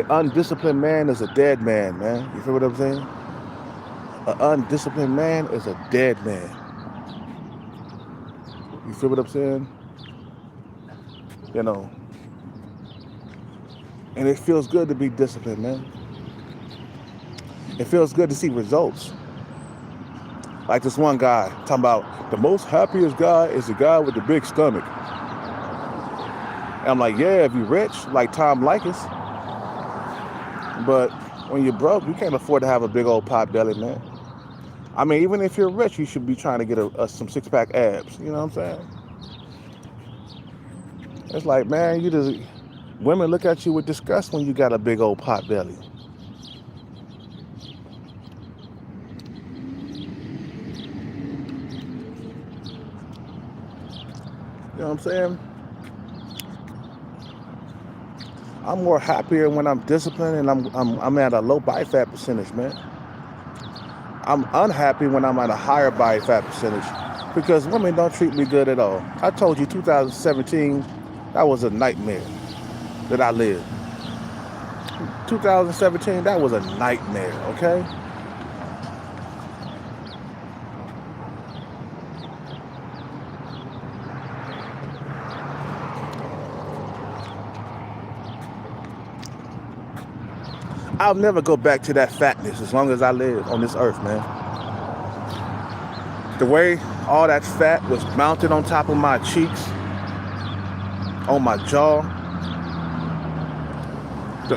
undisciplined man is a dead man, man. You feel what I'm saying? An undisciplined man is a dead man. You feel what I'm saying? You know. And it feels good to be disciplined, man. It feels good to see results. Like this one guy talking about the most happiest guy is the guy with the big stomach. And I'm like, yeah, if you're rich, like Tom Likas. But when you're broke, you can't afford to have a big old pot belly, man. I mean, even if you're rich, you should be trying to get some six-pack abs. You know what I'm saying? It's like, man, women look at you with disgust when you got a big old pot belly. You know what I'm saying? I'm more happier when I'm disciplined and I'm at a low body fat percentage, man. I'm unhappy when I'm at a higher body fat percentage because women don't treat me good at all. I told you 2017, that was a nightmare that I lived. 2017, that was a nightmare, okay? I'll never go back to that fatness as long as I live on this earth, man. The way all that fat was mounted on top of my cheeks, on my jaw,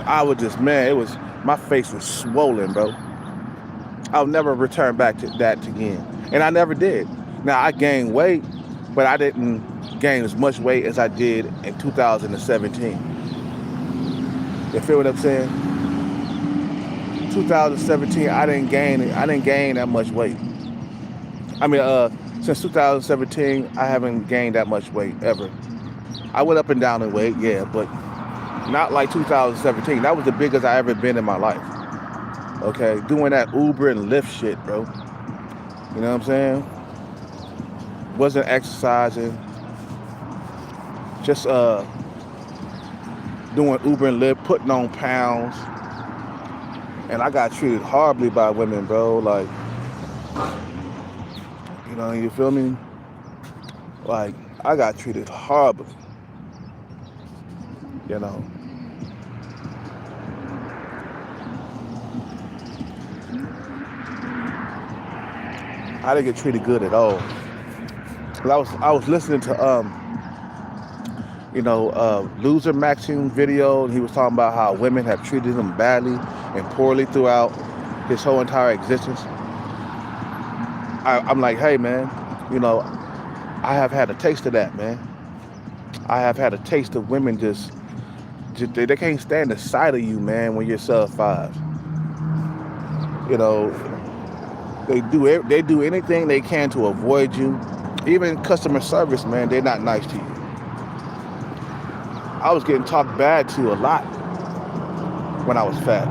I would just, man, my face was swollen, bro. I'll never return back to that again. And I never did. Now, I gained weight, but I didn't gain as much weight as I did in 2017. You feel what I'm saying? 2017, I didn't gain that much weight. I mean, since 2017, I haven't gained that much weight ever. I went up and down in weight, yeah, but not like 2017. That was the biggest I ever been in my life. Okay, doing that Uber and Lyft shit, bro. You know what I'm saying? Wasn't exercising. Just doing Uber and Lyft, putting on pounds. And I got treated horribly by women, bro. Like, You know, you feel me? Like, I got treated horribly, you know. I didn't get treated good at all. 'Cause I was listening to Loser Maxine video, and he was talking about how women have treated him badly and poorly throughout his whole entire existence. I'm like, hey man, you know, I have had a taste of that, man. I have had a taste of women just they can't stand the sight of you, man, when you're sub 5. You know, they do anything they can to avoid you. Even customer service, man, they're not nice to you. I was getting talked bad to a lot when I was fat.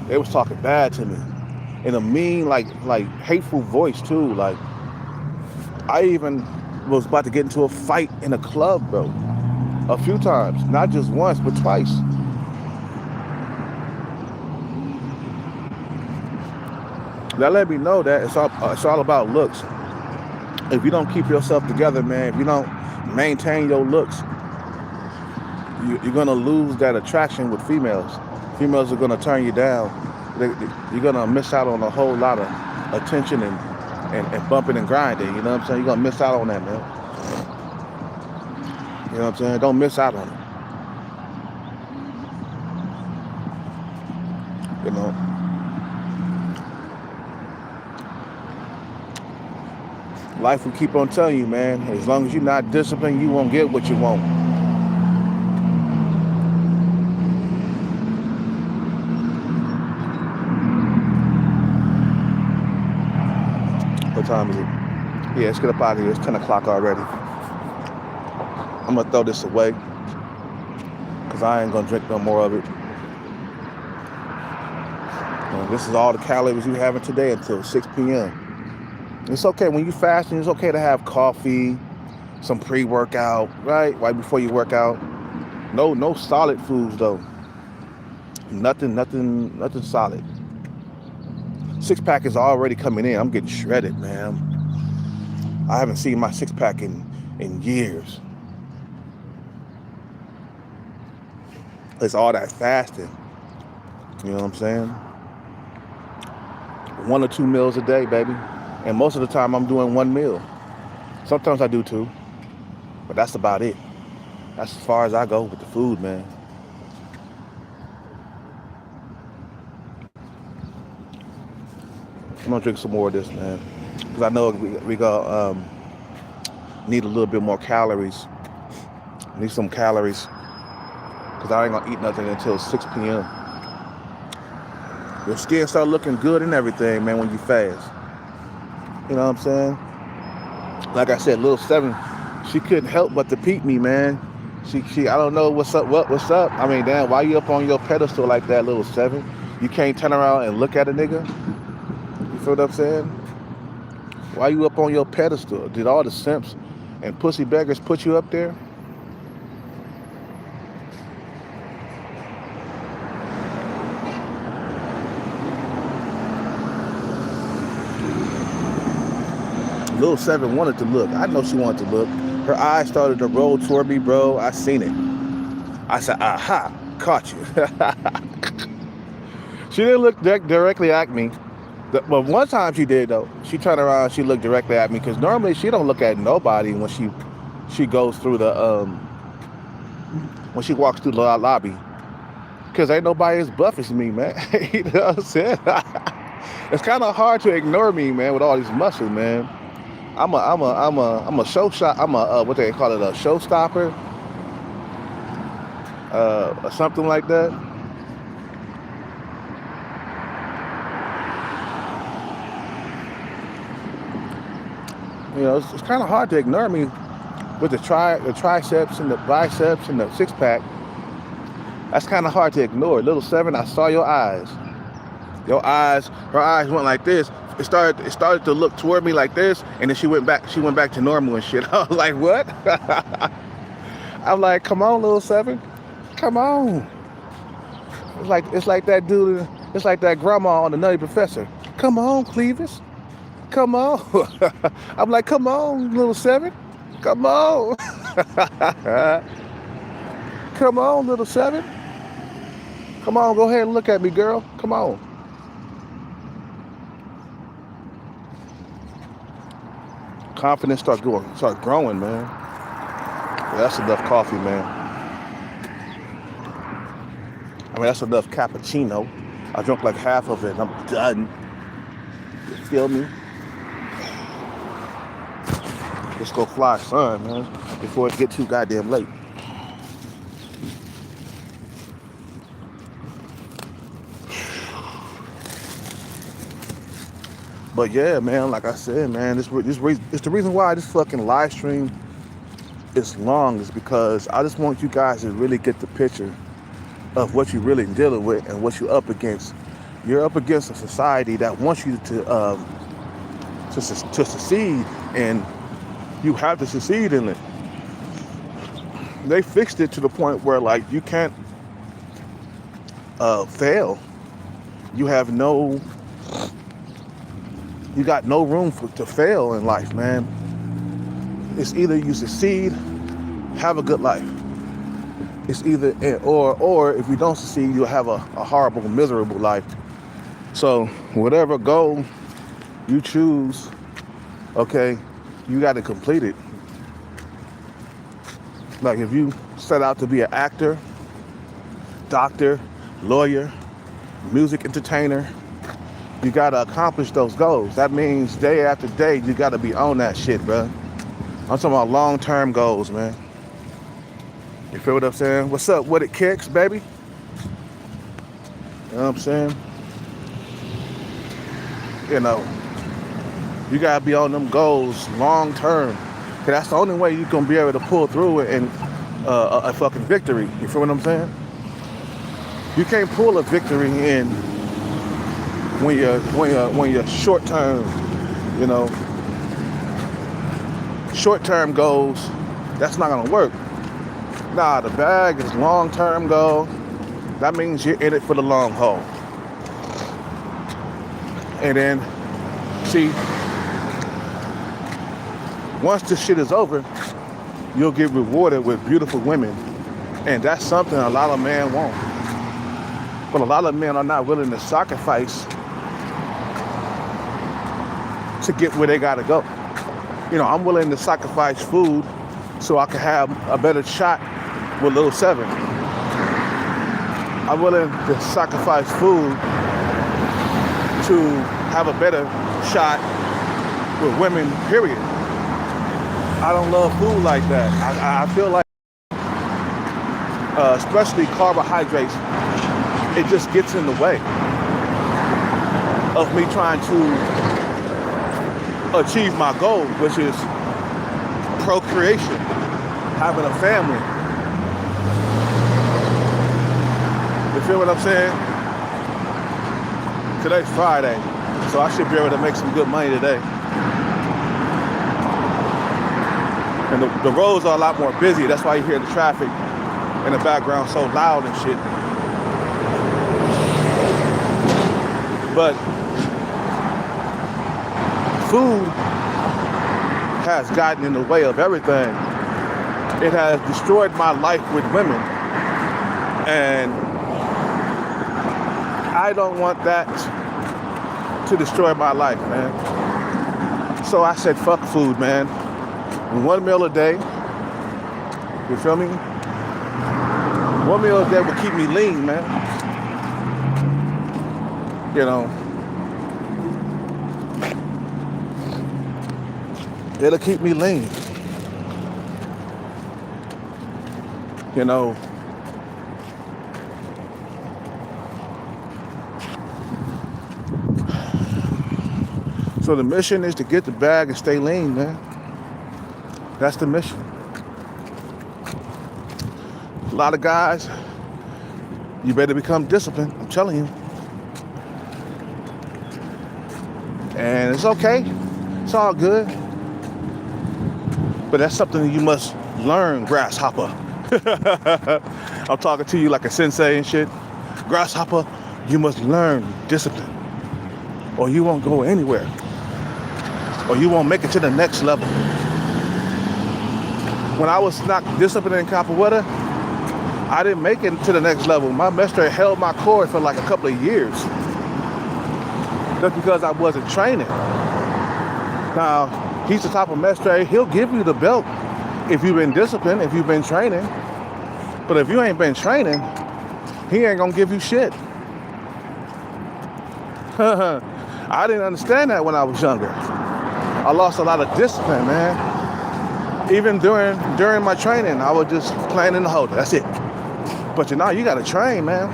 They was talking bad to me in a mean, like hateful voice too. Like, I even was about to get into a fight in a club, bro. A few times, not just once, but twice. That let me know that it's all about looks. If you don't keep yourself together, man, if you don't maintain your looks, you're gonna lose that attraction with females. Females are gonna turn you down. You're gonna miss out on a whole lot of attention and bumping and grinding. You know what I'm saying? You're gonna miss out on that, man. You know what I'm saying? Don't miss out on it. You know. Life will keep on telling you, man, as long as you're not disciplined, you won't get what you want. What time is it? Yeah, let's get up out of here. It's 10 o'clock already. I'm going to throw this away because I ain't going to drink no more of it. And this is all the calories you having today until 6 p.m. It's okay when you fasting. It's okay to have coffee, some pre-workout, right before you work out. No solid foods though. Nothing solid. 6-pack is already coming in. I'm getting shredded, man. I haven't seen my 6-pack in years. It's all that fasting. You know what I'm saying? 1 or 2 meals a day, baby. And most of the time I'm doing 1 meal. Sometimes I do 2, but that's about it. That's as far as I go with the food, man. I'm gonna drink some more of this, man, because I know we gonna need a little bit more calories. Need some calories, because I ain't gonna eat nothing until 6 p.m. Your skin start looking good and everything, man, when you fast. You know what I'm saying? Like I said, Little 7, she couldn't help but to peep me, man. She I don't know what's up. What's up? I mean, damn, why you up on your pedestal like that, Little 7? You can't turn around and look at a nigga? You feel what I'm saying? Why you up on your pedestal? Did all the simps and pussy beggars put you up there? Little 7 wanted to look. I know she wanted to look. Her eyes started to roll toward me, bro. I seen it. I said, aha, caught you. She didn't look directly at me. But one time she did, though. She turned around, she looked directly at me, because normally she don't look at nobody when she goes through the, when she walks through the lobby. Because ain't nobody as buff as me, man. You know what I'm saying? It's kind of hard to ignore me, man, with all these muscles, man. I'm a show shot. I'm a what they call it, a showstopper, or something like that. You know, it's kind of hard to ignore me with the triceps and the biceps and the 6-pack. That's kind of hard to ignore. Little 7, I saw your eyes. Her eyes went like this. It started to look toward me like this, and then she went back to normal and shit. I was like, what? I'm like, come on, Little 7. Come on. It's like that dude, it's like that grandma on the Nutty Professor. Come on, Clevis. come on. I'm like, come on, little seven. Come on. Come on, little seven. Come on, go ahead and look at me, girl. Come on. Confidence start growing, man. Yeah, that's enough coffee, man. I mean, that's enough cappuccino. I drank like half of it and I'm done. You feel me? Let's go fly sun, man, before it get too goddamn late. But yeah, man, like I said, man, it's the reason why this fucking live stream is long is because I just want you guys to really get the picture of what you're really dealing with and what you're up against. You're up against a society that wants you to succeed, and you have to succeed in it. They fixed it to the point where like you can't fail. You got no room to fail in life, man. It's either you succeed, have a good life. It's either or if you don't succeed, you'll have a horrible, miserable life. So whatever goal you choose, okay, you got to complete it. Like if you set out to be an actor, doctor, lawyer, music entertainer, you got to accomplish those goals. That means day after day, you got to be on that shit, bro. I'm talking about long-term goals, man. You feel what I'm saying? What's up with it, Kicks, baby? You know what I'm saying? You know, you got to be on them goals long-term. Because that's the only way you're going to be able to pull through and a fucking victory. You feel what I'm saying? You can't pull a victory in when you're short-term, you know, short-term goals. That's not going to work. Nah, the bag is long-term goal. That means you're in it for the long haul. And then, see, once this shit is over, you'll get rewarded with beautiful women. And that's something a lot of men want. But a lot of men are not willing to sacrifice to get where they gotta go. You know, I'm willing to sacrifice food so I can have a better shot with Lil 7. I'm willing to sacrifice food to have a better shot with women, period. I don't love food like that. I feel like, especially carbohydrates, it just gets in the way of me trying to achieve my goal, which is procreation, having a family. You feel what I'm saying? Today's Friday, so I should be able to make some good money today. And the roads are a lot more busy. That's why you hear the traffic in the background so loud and shit. But food has gotten in the way of everything. It has destroyed my life with women. And I don't want that to destroy my life, man. So I said, fuck food, man. 1 meal a day. You feel me? 1 meal a day will keep me lean, man. You know, it'll keep me lean. You know, so the mission is to get the bag and stay lean, man. That's the mission. A lot of guys, you better become disciplined, I'm telling you. And it's okay. It's all good. But that's something you must learn, grasshopper. I'm talking to you like a sensei and shit. Grasshopper, you must learn discipline or you won't go anywhere. or you won't make it to the next level. When I was not disciplined in Capoeira, I didn't make it to the next level. My mestre held my cord for like a couple of years. Just because I wasn't training. Now, he's the type of mestre, he'll give you the belt if you've been disciplined, if you've been training. But if you ain't been training, he ain't gonna give you shit. I didn't understand that when I was younger. I lost a lot of discipline, man. Even during my training, I was just playing in the holder. That's it. But you know, you gotta train, man.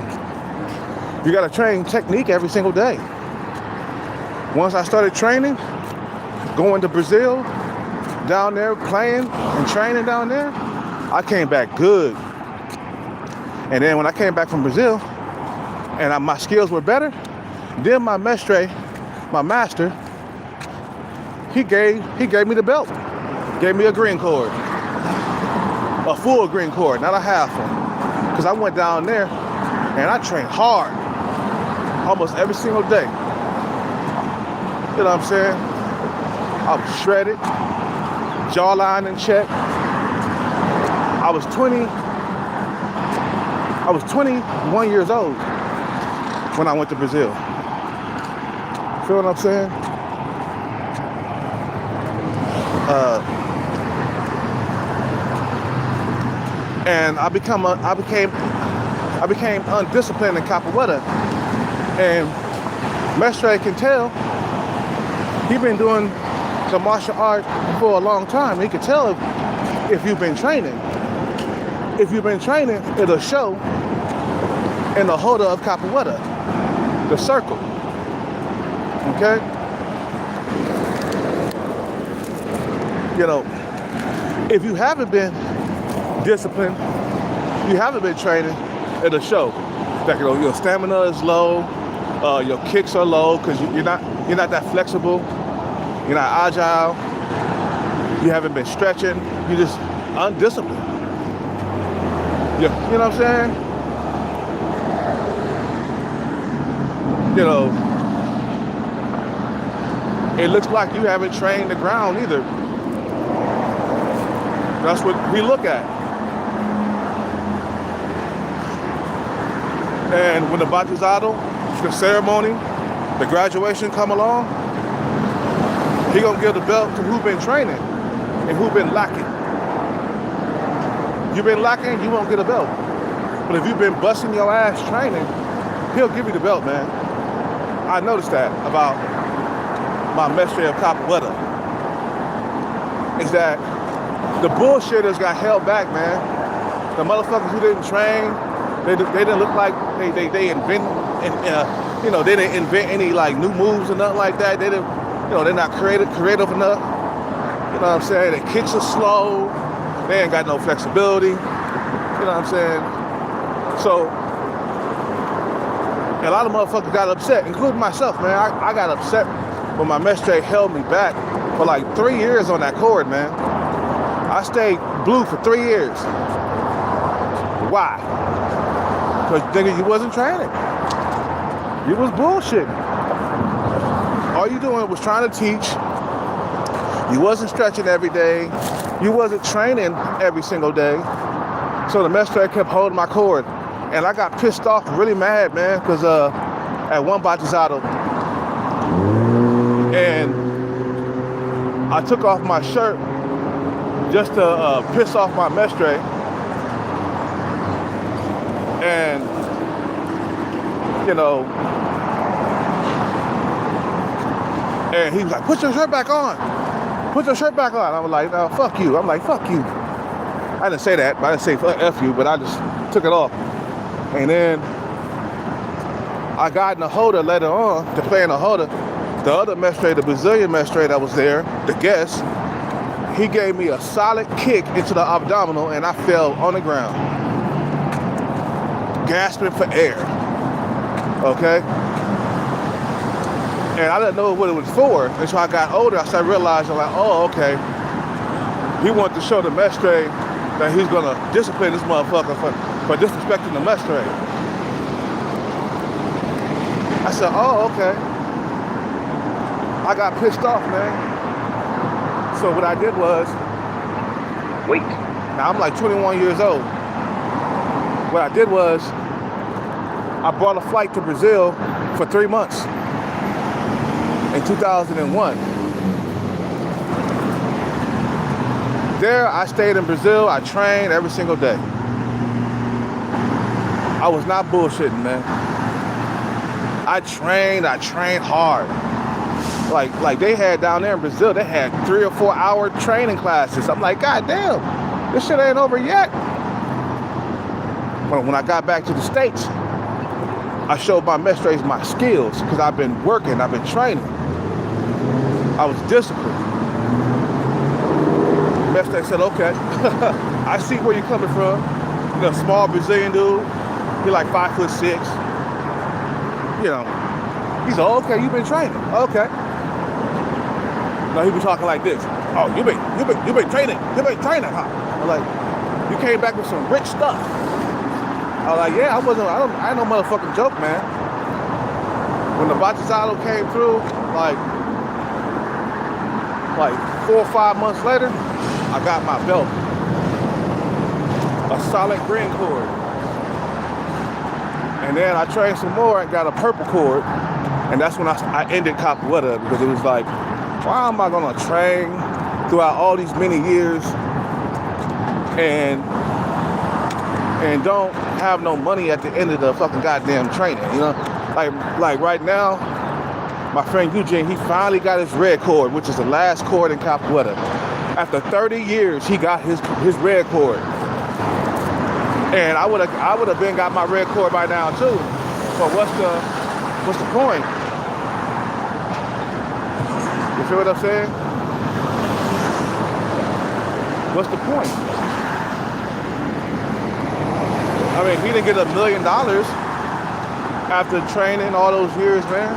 You gotta train technique every single day. Once I started training, going to Brazil, down there playing and training down there, I came back good. And then when I came back from Brazil and my skills were better, then my mestre, my master, he gave me the belt. Gave me a green cord. A full green cord, not a half one. Because I went down there and I trained hard. Almost every single day. You know what I'm saying? I was shredded, jawline in check. I was 21 years old when I went to Brazil. Feel what I'm saying? And I became undisciplined in Capoeira. And Mestre can tell he been doing the martial art for a long time. He can tell if you've been training. If you've been training, it'll show in the holder of Capoeira, the circle. Okay? You know, if you haven't been disciplined, you haven't been training, it'll show that your stamina is low, your kicks are low because you're not that flexible, you're not agile, you haven't been stretching, you're just undisciplined. You know what I'm saying? You know, it looks like you haven't trained the ground either. That's what we look at. And when the batizado, the ceremony, the graduation come along, he gonna give the belt to who been training and who been lacking. You been lacking, you won't get a belt. But if you've been busting your ass training, he'll give you the belt, man. I noticed that about my mestre of Capoeira. Is that the bullshitters got held back, man. The motherfuckers who didn't train, they didn't look like they invent, they didn't invent any like new moves or nothing like that. They didn't, they're not creative enough. You know what I'm saying? Their kicks are slow. They ain't got no flexibility. You know what I'm saying? So a lot of motherfuckers got upset, including myself, man. I got upset when my mestre held me back for like 3 years on that cord, man. I stayed blue for 3 years. Why? Because nigga, you wasn't training. You was bullshitting. All you doing was trying to teach. You wasn't stretching every day. You wasn't training every single day. So the mestre kept holding my cord. And I got pissed off, really mad, man, because at one batizado, and I took off my shirt just to piss off my mestre. And, and he was like, put your shirt back on. Put your shirt back on. I was like, no, fuck you. I'm like, fuck you. I didn't say that, but I didn't say F you, but I just took it off. And then I got in the holder later on to play in the holder. The other mestre, the Brazilian mestre that was there, the guest, he gave me a solid kick into the abdominal and I fell on the ground, gasping for air. Okay? And I didn't know what it was for until I got older. I started realizing, like, oh, okay. He wanted to show the mestre that he's gonna discipline this motherfucker for disrespecting the mestre. I said, oh, okay. I got pissed off, man. So what I did was, Wait. now I'm like 21 years old. What I did was, I bought a flight to Brazil for 3 months in 2001. There, I stayed in Brazil. I trained every single day. I was not bullshitting, man. I trained hard. Like they had down there in Brazil, they had 3 or 4 hour training classes. I'm like, God damn, this shit ain't over yet. When I got back to the States, I showed my mestres my skills because I've been working, I've been training. I was disciplined. Mestre said, okay, I see where you're coming from. You know, small Brazilian dude, he like 5'6". You know, he said, oh, okay, you've been training, okay. No, he was talking like this. Oh, you've been training, huh? I'm like, you came back with some rich stuff. I was like, yeah, I ain't no motherfucking joke, man. When the Batizado came through, like 4 or 5 months later, I got my belt. A solid green cord. And then I trained some more and got a purple cord. And that's when I ended Capoeira, because it was like, why am I gonna train throughout all these many years and don't have no money at the end of the fucking goddamn training, you know? Like right now, my friend Eugene, he finally got his red cord, which is the last cord in Capoeira. After 30 years, he got his red cord. And I would have been got my red cord by now too. But what's the point? You feel what I'm saying? What's the point? I mean, he didn't get $1 million after training all those years, man.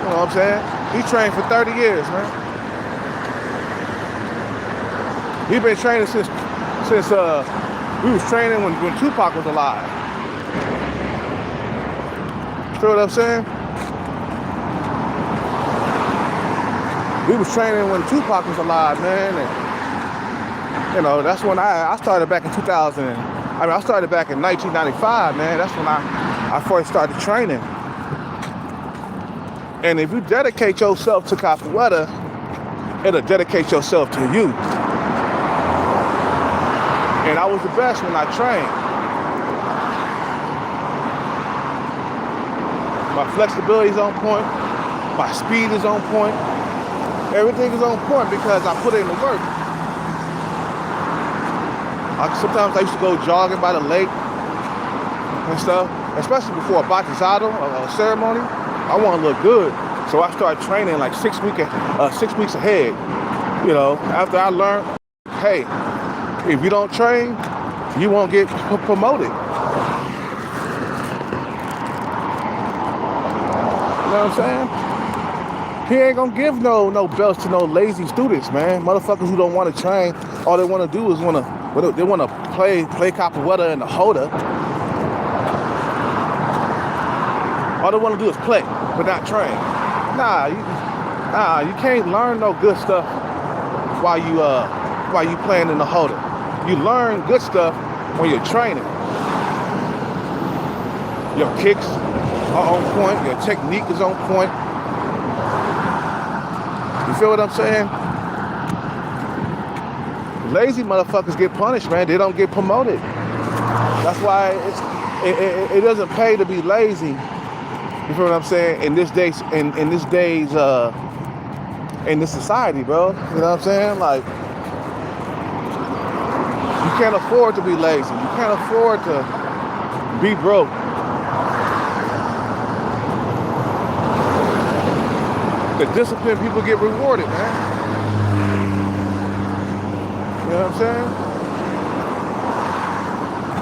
You know what I'm saying? He trained for 30 years, man. He been training since we was training when Tupac was alive. Feel what I'm saying? We was training when Tupac was alive, man. And, you know, that's when I started back in 2000. I started back in 1995, man. That's when I first started training. And if you dedicate yourself to Capoeira, it'll dedicate yourself to you. And I was the best when I trained. My flexibility is on point. My speed is on point. Everything is on point because I put in the work. Sometimes I used to go jogging by the lake and stuff, especially before a batizado, a ceremony. I want to look good. So I started training like 6 weeks ahead. You know, after I learned, hey, if you don't train, you won't get promoted. You know what I'm saying? He ain't gonna give no belts to no lazy students, man. Motherfuckers who don't want to train, all they want to do is they want to play Capoeira in the holder. All they want to do is play, but not train. Nah, you can't learn no good stuff while you playing in the holder. You learn good stuff when you're training. Your kicks are on point. Your technique is on point. You feel what I'm saying? Lazy motherfuckers get punished, man. They don't get promoted. That's why it doesn't pay to be lazy. You feel what I'm saying? In this society, bro. You know what I'm saying? Like, you can't afford to be lazy. You can't afford to be broke. The disciplined people get rewarded, man. You know what I'm saying?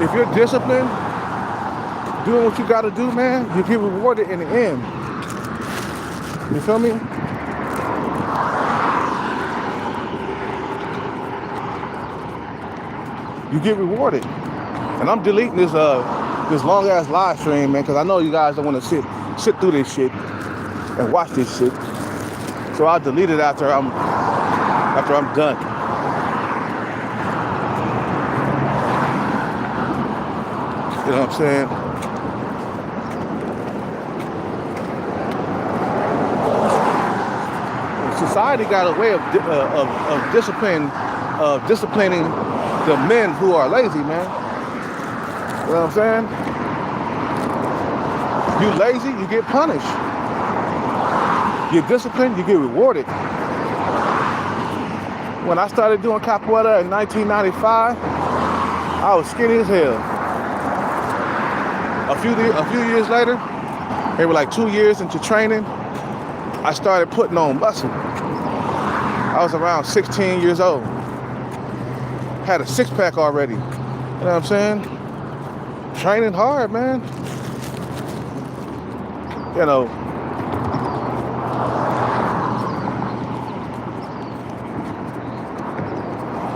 If you're disciplined, doing what you gotta do, man, you get rewarded in the end. You feel me? You get rewarded. And I'm deleting this long ass live stream, man, because I know you guys don't want to sit through this shit and watch this shit. So I'll delete it after I'm done. You know what I'm saying? Society got a way of disciplining the men who are lazy, man. You know what I'm saying? You lazy, you get punished. You're disciplined, you get rewarded. When I started doing capoeira in 1995, I was skinny as hell. A few years later, maybe like 2 years into training, I started putting on muscle. I was around 16 years old. Had a six-pack already. You know what I'm saying? Training hard, man. You know.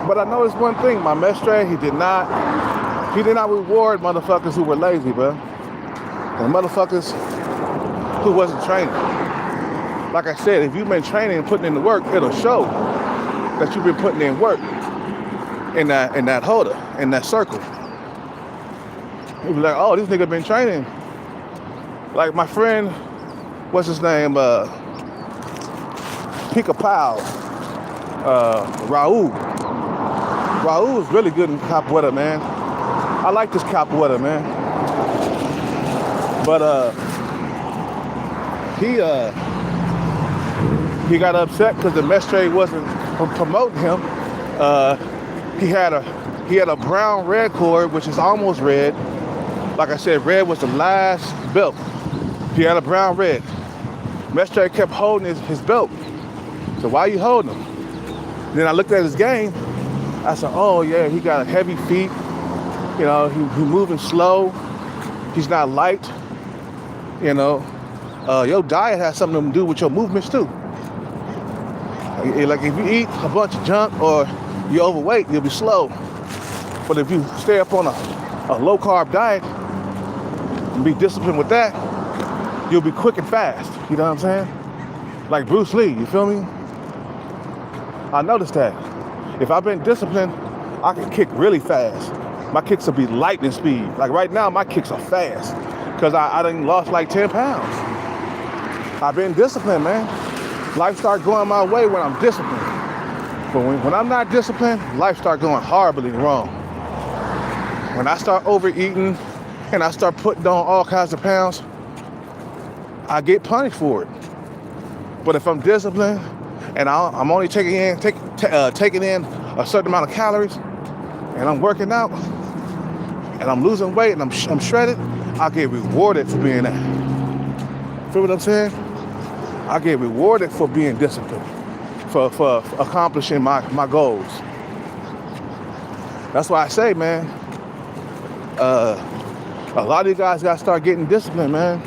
But I noticed one thing, my mestre, he did not reward motherfuckers who were lazy, bro. And motherfuckers who wasn't training. Like I said, if you've been training and putting in the work, it'll show that you've been putting in work in that holder, in that circle. You'll be like, oh, this nigga been training. Like my friend, what's his name? Pika Pau, Raul. Raul is really good in capoeira, man. I like this capoeira, man. But he got upset because the mestre wasn't promoting him. He had a brown red cord, which is almost red. Like I said, red was the last belt. He had a brown red. Mestre kept holding his belt. So why are you holding him? Then I looked at his game. I said, oh yeah, he got heavy feet. You know, he moving slow. He's not light. You know, your diet has something to do with your movements too. Like if you eat a bunch of junk or you're overweight, you'll be slow. But if you stay up on a low carb diet and be disciplined with that, you'll be quick and fast. You know what I'm saying? Like Bruce Lee, you feel me? I noticed that. If I've been disciplined, I can kick really fast. My kicks will be lightning speed. Like right now, my kicks are fast because I done lost like 10 pounds. I've been disciplined, man. Life start going my way when I'm disciplined. But when I'm not disciplined, life start going horribly wrong. When I start overeating and I start putting on all kinds of pounds, I get punished for it. But if I'm disciplined and I'm only taking in a certain amount of calories and I'm working out and I'm losing weight and I'm shredded, I get rewarded for being that. Feel what I'm saying? I get rewarded for being disciplined, for accomplishing my goals. That's why I say, man, a lot of you guys got to start getting disciplined, man.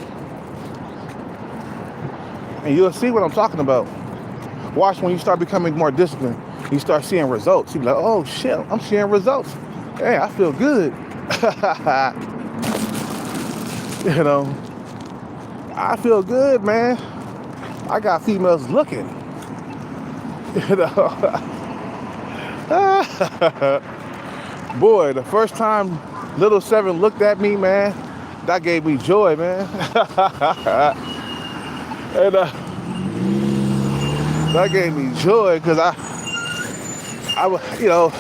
And you'll see what I'm talking about. Watch when you start becoming more disciplined, you start seeing results. You'll be like, oh shit, I'm seeing results. Hey, I feel good. You know, I feel good, man. I got females looking. You know. Boy, the first time Little Seven looked at me, man, that gave me joy, man. And that gave me joy because I, you know,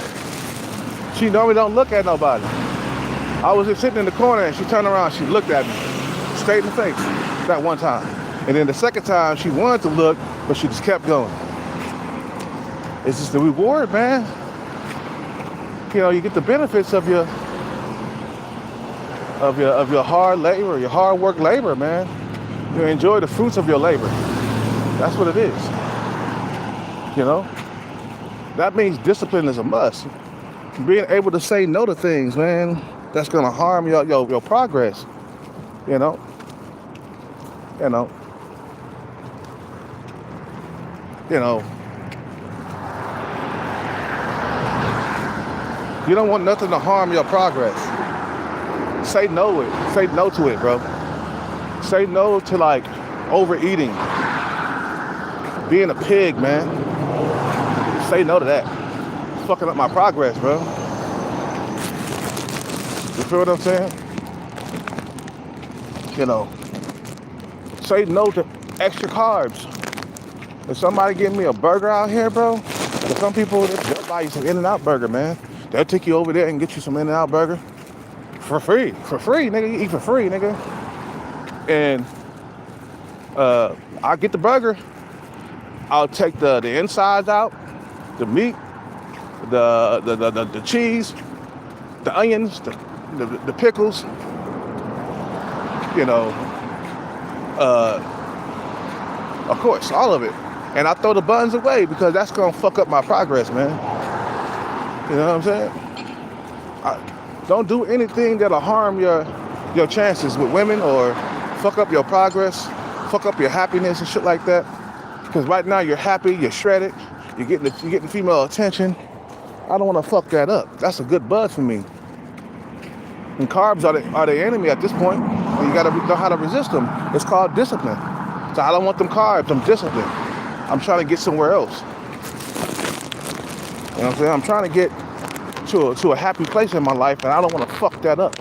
she normally don't look at nobody. I was just sitting in the corner and she turned around, she looked at me straight in the face that one time. And then the second time she wanted to look, but she just kept going. It's just the reward, man. You know, you get the benefits of your hard labor, your hard work labor, man. You enjoy the fruits of your labor. That's what it is. You know? That means discipline is a must. Being able to say no to things, man, that's gonna harm your progress. You know? You know. You know. You don't want nothing to harm your progress. Say no to it, bro. Say no to like overeating. being a pig, man. Say no to that. It's fucking up my progress, bro. You feel what I'm saying? You know, say no to extra carbs. If somebody give me a burger out here, bro, for some people, they'll buy you some In-N-Out burger, man. They'll take you over there and get you some In-N-Out burger for free, nigga. You eat for free, nigga. And I'll get the burger. I'll take the insides out, the meat, the cheese, the onions, the pickles, you know, of course, all of it. And I throw the buns away because that's gonna fuck up my progress, man. You know what I'm saying? Don't do anything that'll harm your chances with women or fuck up your progress, fuck up your happiness and shit like that. Because right now you're happy, you're shredded, you're getting female attention. I don't want to fuck that up. That's a good buzz for me. And carbs are the enemy at this point. You gotta know how to resist them. It's called discipline. So I don't want them carbs. I'm disciplined. I'm trying to get somewhere else. You know what I'm saying? I'm trying to get to a happy place in my life, and I don't want to fuck that up.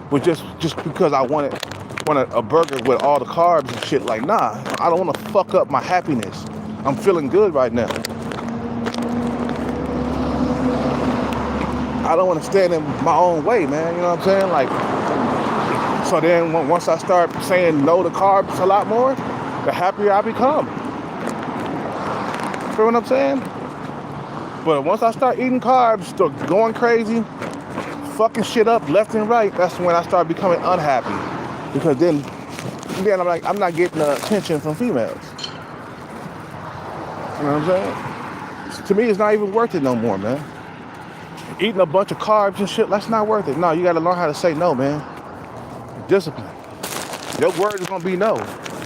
But just because I want a burger with all the carbs and shit, like, nah, I don't want to fuck up my happiness. I'm feeling good right now. I don't want to stand in my own way, man. You know what I'm saying? Like, so then once I start saying no to carbs a lot more, the happier I become. Feel what I'm saying? But once I start eating carbs, start going crazy, fucking shit up left and right, that's when I start becoming unhappy. Because then I'm like, I'm not getting the attention from females. You know what I'm saying? To me, it's not even worth it no more, man. Eating a bunch of carbs and shit, that's not worth it. No, you gotta learn how to say no, man. Discipline. Your word is gonna be no.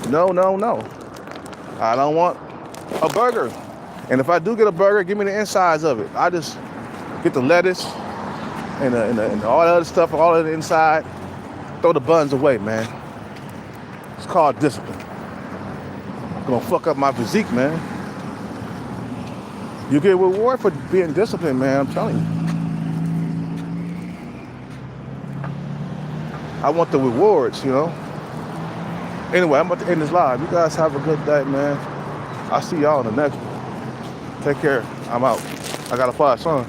No, no, no. I don't want a burger. And if I do get a burger, give me the insides of it. I just get the lettuce and all the other stuff, all of the inside. Throw the buns away, man. It's called discipline. It's gonna fuck up my physique, man. You get reward for being disciplined, man, I'm telling you. I want the rewards, you know? Anyway, I'm about to end this live. You guys have a good day, man. I'll see y'all in the next one. Take care. I'm out. I got a 5 son.